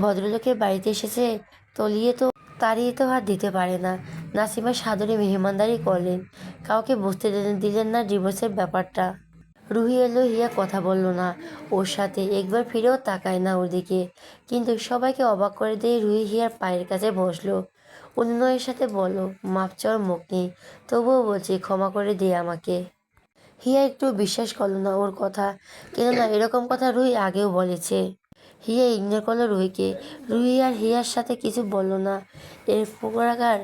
ভদ্রলোকের বাড়িতে এসেছে তলিয়ে তো তাড়িয়ে তো আর দিতে পারে না। নাসিমা সাদরে মেহমানদারি করলেন, কাউকে বুঝতে দিলেন না ডিভোর্সের ব্যাপারটা। রুহি এলো, হিয়া কথা বলল না ওর সাথে, একবার ফিরেও তাকায় না ওর দিকে। কিন্তু সবাইকে অবাক করে দিয়ে রুহি হিয়ার পায়ের কাছে বসলো। অনুনয়ের সাথে বলল, মাপ চাওয়ার মুখ নেই, তবুও বলছি ক্ষমা করে দে আমাকে। হিয়া একটু বিশ্বাস করলো না ওর কথা, কেননা এরকম কথা রুহি আগেও বলেছে। হিয়া ইগনোর করলো রুহিকে। রুহি আর হিয়ার সাথে কিছু বলল না। এর প্রকার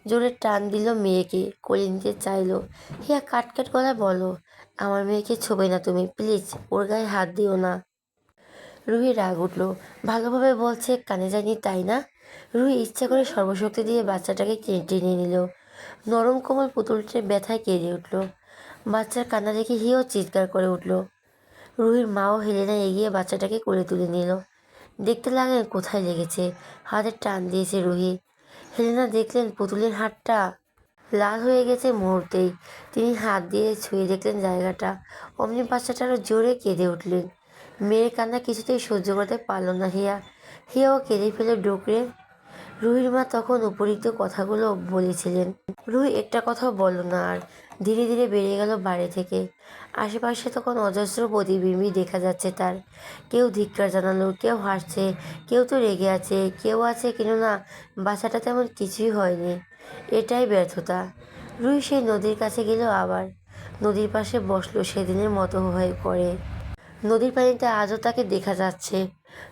জোরে টান দিল মেয়েকে, কোলে নিতে চাইলো। হিয়া কাটকাট গলায় বলল, আমার মেয়েকে ছোবে না তুমি, প্লিজ, ওর গায়ে হাত দিও না। রুহি রাগ উঠল। ভালোভাবে বলছে, কানে যায়নি তাই না? রুহি ইচ্ছা করে সর্বশক্তি দিয়ে বাচ্চাটাকে টেনে নিল। নরম কোমল পুতুলটা ব্যথায় কেঁদে উঠল। বাচ্চার কান্না দেখে হিয়াও চিৎকার করে উঠল। রুহির মাও হেলেনা এগিয়ে বাচ্চাটাকে কোলে তুলে নিল। দেখতে লাগলেন কোথায় লেগেছে। হাতে টান দিয়েছে রুহি। হেলেনা দেখলেন পুতুলের হাতটা লাল হয়ে গেছে মুহূর্তেই। তিনি হাত দিয়ে ছুঁয়ে দেখলেন জায়গাটা। অমনি বাচ্চাটারও জোরে কেঁদে উঠলেন। মেয়ের কান্না কিছুতেই সহ্য করতে পারল না হিয়া। হিয়াও কেঁদে ফেলে ডুকরে। রুহির মা তখন উপরিত কথাগুলো বলেছিলেন। রুহি একটা কথাও বলল না আর। ধীরে ধীরে বেরিয়ে গেল বাড়ি থেকে। আশেপাশে তখন অজস্র প্রতিবিম্বী দেখা যাচ্ছে তার। কেউ ধিক্কার জানালো, কেউ হাসছে, কেউ তো রেগে আছে, কেউ আছে কেননা বাচ্চাটা তেমন কিছুই হয়নি। এটাই ব্যর্থতা। রুহি সেই নদীর কাছে গেল আবার। নদীর পাশে বসলো সেদিনের মতো হয়ে পড়ে। নদীর পানিতে আজও তাকে দেখা যাচ্ছে।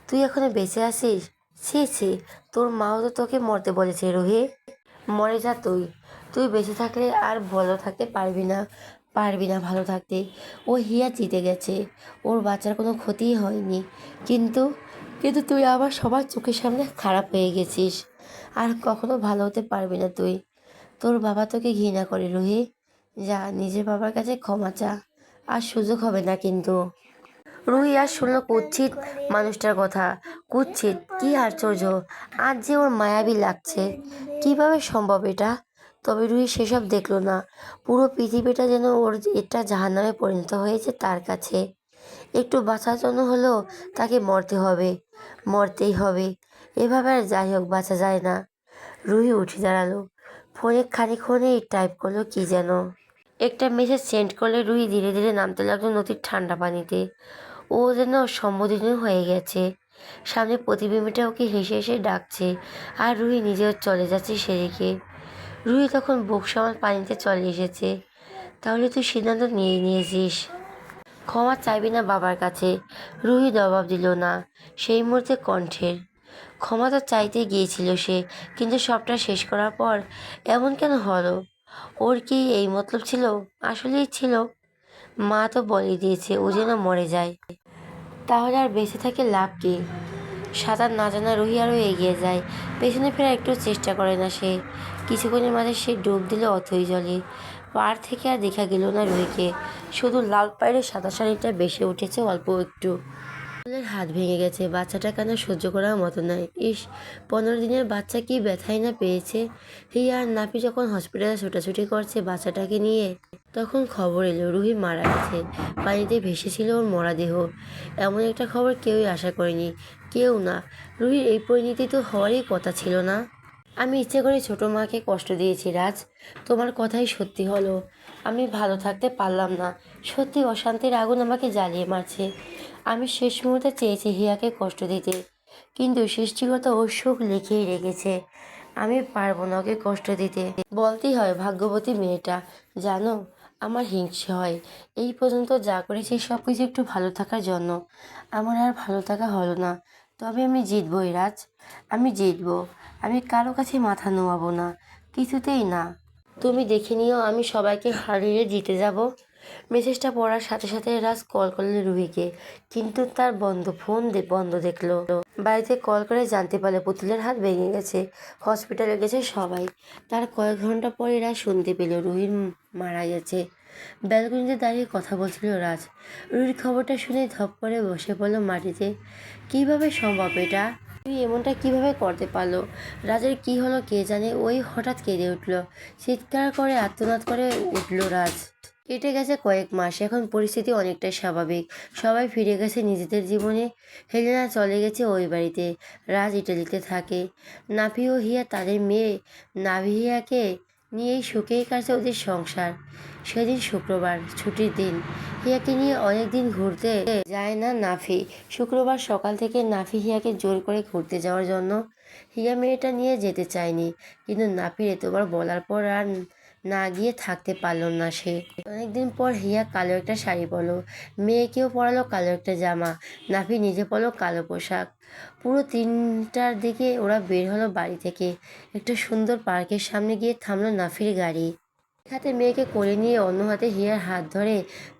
তুই এখনো বেঁচে আছিস? ছি ছি, তোর মাও তো তোকে মরতে বলেছে রুহি। মরে যা তুই। তুই বেঁচে থাকলে আর ভালো থাকতে পারবি না, পারবি না ভালো থাকতে। ও হিয়া জিতে গেছে, ওর বাচ্চার কোনো ক্ষতিই হয়নি। কিন্তু কিন্তু তুই আবার সবার চোখের সামনে খারাপ হয়ে গেছিস। আর কখনো ভালো হতে পারবি না তুই। তোর বাবা তোকে ঘৃণা করে রুহি। যা নিজের বাবার কাছে ক্ষমা চা, আর সুযোগ হবে না কিন্তু। রুহি আর শুনলো কুৎসিত মানুষটার কথা। কুৎসিত, কি আশ্চর্য! আজ যে ওর মায়াবী লাগছে। কিভাবে সম্ভব এটা? তবে রুহি সেসব দেখলো না। পুরো পৃথিবীটা যেন ওর এটা জাহান্নামে পরিণত হয়েছে তার কাছে। একটু বাঁচার জন্য হলেও তাকে মরতে হবে, মরতেই হবে। এভাবে আর যাই হোক বাঁচা যায় না। রুহি উঠে দাঁড়ালো। ফোনে খানিকক্ষণেই টাইপ করলো কি যেন একটা মেসেজ সেন্ড করলে রুহি ধীরে ধীরে নামতে লাগলো নদীর ঠান্ডা পানিতে। ও যেন সম্বোধনীয় হয়ে গেছে। সামনে প্রতিবিম্বটা ওকে হেসে হেসে ডাকছে, আর রুহি নিজেও চলে যাচ্ছে সেদিকে। রুহি তখন বুক সমান পানিতে চলে এসেছে। তাহলে তুই সিদ্ধান্ত নিয়ে নিয়েছিস, ক্ষমা চাইবি না বাবার কাছে? রুহি জবাব দিল না সেই মুহূর্তে কণ্ঠের। ক্ষমা তো চাইতে গিয়েছিল সে, কিন্তু সবটা শেষ করার পর এমন কেন হলো? ওর কি এই মতলব ছিল? আসলেই ছিল। মা তো বলে দিয়েছে ও যেন মরে যায়। তাহলে আর বেঁচে থাকে লাভ কি? সাঁতার না জানা রুহি আরও এগিয়ে যায়। পেছনে ফেরার একটু চেষ্টা করে না সে। কিছুক্ষণের মাঝে সে ডুব দিল অথই জলে। পার থেকে আর দেখা গেল না রুহিকে। শুধু লাল পায়ের সাদা শাড়িটা বেশি উঠেছে অল্প একটু। ফুলের হাত ভেঙে গেছে, বাচ্চাটা কেন সহ্য করার মতো নয়। ইস, 15 দিনের বাচ্চা কি ব্যথাই না পেয়েছে। হিয়া আর নাপি যখন হসপিটালে ছোটাছুটি করছে বাচ্চাটাকে নিয়ে, তখন খবর এলো রুহি মারা গেছে। পানিতে ভেসেছিল ওর মরা দেহ। এমন একটা খবর কেউই আশা করেনি, কেউ না। রুহির এই পরিণতি তো হওয়ারই কথা ছিল না। আমি ইচ্ছে করে ছোট মাকে কষ্ট দিয়েছি রাজ। তোমার কথাই সত্যি হলো। আমি ভালো থাকতে পারলাম না। সত্যি অশান্তির আগুন আমাকে জ্বালিয়ে মারছে। আমি শেষ মুহূর্তে চেয়েছি হিয়াকে কষ্ট দিতে, কিন্তু সৃষ্টিকর্তা ওর সুখ লিখেই রেখেছে। আমি পারবো না ওকে কষ্ট দিতে। বলতেই হয় ভাগ্যবতী মেয়েটা। জানো, আমার হিংসে হয়। এই পর্যন্ত যা করেছি সব কিছু একটু ভালো থাকার জন্য। আমার আর ভালো থাকা হলো না। তবে আমি জিতবই রাজ, আমি জিতবো। আমি কারো কাছে মাথা নোয়াবো না, কিছুতেই না। তুমি দেখে নিও আমি সবাইকে হারিয়ে জিতে যাব। মেসেজটা পড়ার সাথে সাথে রাজ কল করলেন রুহিকে, কিন্তু তার ফোন বন্ধ দেখলো। বাড়িতে কল করে জানতে পারলে পুতুলের হাত ভেঙে গেছে, হসপিটালে গেছে সবাই। তার কয়েক ঘন্টা পরে রাজ শুনতে পেল রুহির মারা গেছে। ব্যালকনিতে দাঁড়িয়ে কথা বলছিল রাজ। রুহির খবরটা শুনে ধপ করে বসে পড়ল মাটিতে। কিভাবে সম্ভব এটা? তুই এমনটা কিভাবে করতে পারলো? রাজের কি হলো কে জানে, ওই হঠাৎ কেঁদে উঠল, চিৎকার করে আর্তনাদ করে উঠল রাজ। কেটে গেছে কয়েক মাস, এখন পরিস্থিতি অনেকটাই স্বাভাবিক। সবাই ফিরে গেছে নিজেদের জীবনে। হেলেনা চলে গেছে ওই বাড়িতে, রাজ ইটালিতে থাকে। নাভি ও হিয়া তাদের মেয়ে নাভিয়াকে নিয়েই সুখেই কাটছে ওদের সংসার। সেদিন শুক্রবার, ছুটির দিন। হিয়াকে নিয়ে অনেক দিন ঘুরতে যায় না নাফি। শুক্রবার সকাল থেকে নাফি হিয়াকে জোর করে ঘুরতে যাওয়ার জন্য। হিয়া মেয়েটা নিয়ে যেতে চায়নি, কিন্তু নাফির এতবার বলার পর আর না গিয়ে থাকতে পারল না সে। অনেকদিন পর হিয়া কালো একটা শাড়ি পরলো, মেয়েকেও পরালো কালো একটা জামা, নাফি নিজে পরলো কালো পোশাক। পুরো 3টার দিকে ওরা বের হলো বাড়ি থেকে। একটা সুন্দর পার্কের সামনে গিয়ে থামলো নাফির গাড়ি। এক হাতে মেয়েকে কোলে নিয়ে অন্য হাতে হিয়ার হাত ধরে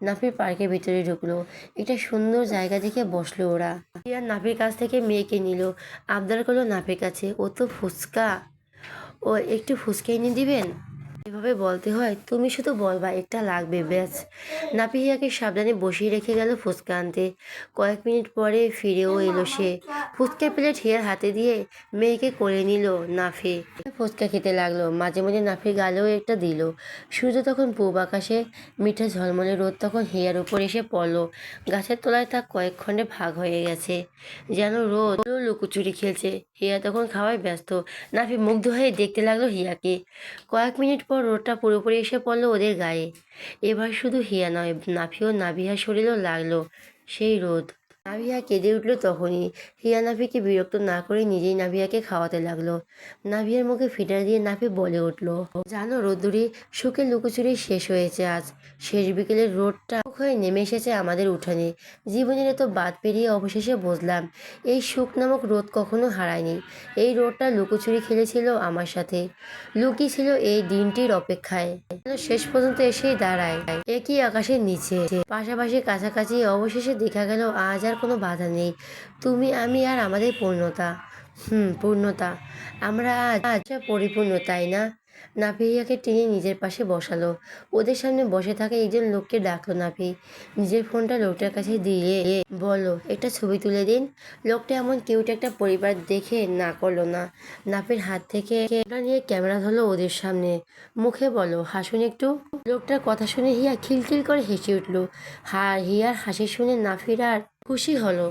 নাফির পার্কের ভিতরে ঢুকলো। একটা সুন্দর জায়গা দেখে বসলো ওরা। হিয়া নাফির কাছ থেকে মেয়েকে নিল, আবদার করলো নাফির কাছে, ও তো ফুচকা, ও একটু ফুচকা এনে দিবেন? এভাবে বলতে হয়? তুমি শুধু বলবা একটা লাগবে ব্যাস। নাপি হিয়াকে সাবধানে বসিয়ে রেখে গেল ফুচকা আনতে। কয়েক মিনিট পরে ফিরেও এলো সে। ফুচকা প্লেট হিয়ার হাতে দিয়ে মেয়েকে কোলে নিল নাফি। ফুচকা খেতে লাগলো, মাঝে মাঝে নাফির গালেও একটা দিল। সূর্য তখন পূব আকাশে, মিঠা ঝলমলে রোদ তখন হিয়ার উপর এসে পড়লো। গাছের তলায় তা কয়েক খণ্ডে ভাগ হয়ে গেছে, যেন রোদ লুকোচুরি খেলছে। হিয়া তখন খাওয়ায় ব্যস্ত। নাফি মুগ্ধ হয়ে দেখতে লাগলো হিয়াকে। কয়েক মিনিট পর রোদটা পুরোপুরি এসে পড়লো ওদের গায়ে। এবার শুধু হিয়া নয়, নাফি ও নাভিয়ার শরীরেও লাগলো সেই রোদ। নাভিয়া কেঁদে উঠল তখনই। হিয়া নাভিকে বিরক্ত না করে নিজেই নাভিয়াকে খাওয়াতে লাগলো। নাভিয়ার মুখে ফিটার দিয়ে নাভি বলে উঠল, জানো রোদ্দুরি, সুখে লুকোচুরি শেষ হয়েছে আজ। শেষ বিকেলের রোদটা হয়ে নেমে এসেছে আমাদের উঠানে। জীবনের এত বাদ পেরিয়ে অবশেষে বুঝলাম এই সুখ নামক রোদ কখনো হারায়নি। এই রোদটা লুকোচুরি খেলেছিল আমার সাথে, লুকিয়েছিল এই দিনটির অপেক্ষায়, যেন শেষ পর্যন্ত এসেই দাঁড়ায় একই আকাশের নিচে, পাশাপাশি কাছাকাছি। অবশেষে দেখা গেল আজ আর কোনো বাধা নেই। তুমি, আমি আর আমাদের পূর্ণতা। পূর্ণতা। আমরা আজ পরিপূর্ণ, তাই না? নাভিয়াকে টেনে নিজের পাশে বসালো। ওদের সামনে বসে থাকা একজন লোককে ডাকলো নাভি। নিজের ফোনটা লোকটার কাছে দিয়ে বলো, একটা ছবি তুলে দিন। লোকটা এমন কিউট একটা পরিবার দেখে না করলো না। নাভির হাত থেকে ওটা নিয়ে ক্যামেরা ধরলো ওদের সামনে। মুখে বলো, হাসুন একটু। লোকটার কথা শুনে হিয়া খিলখিল করে হেসে উঠল। হিয়ার হাসি শুনে নাফির আর খুশি হলো।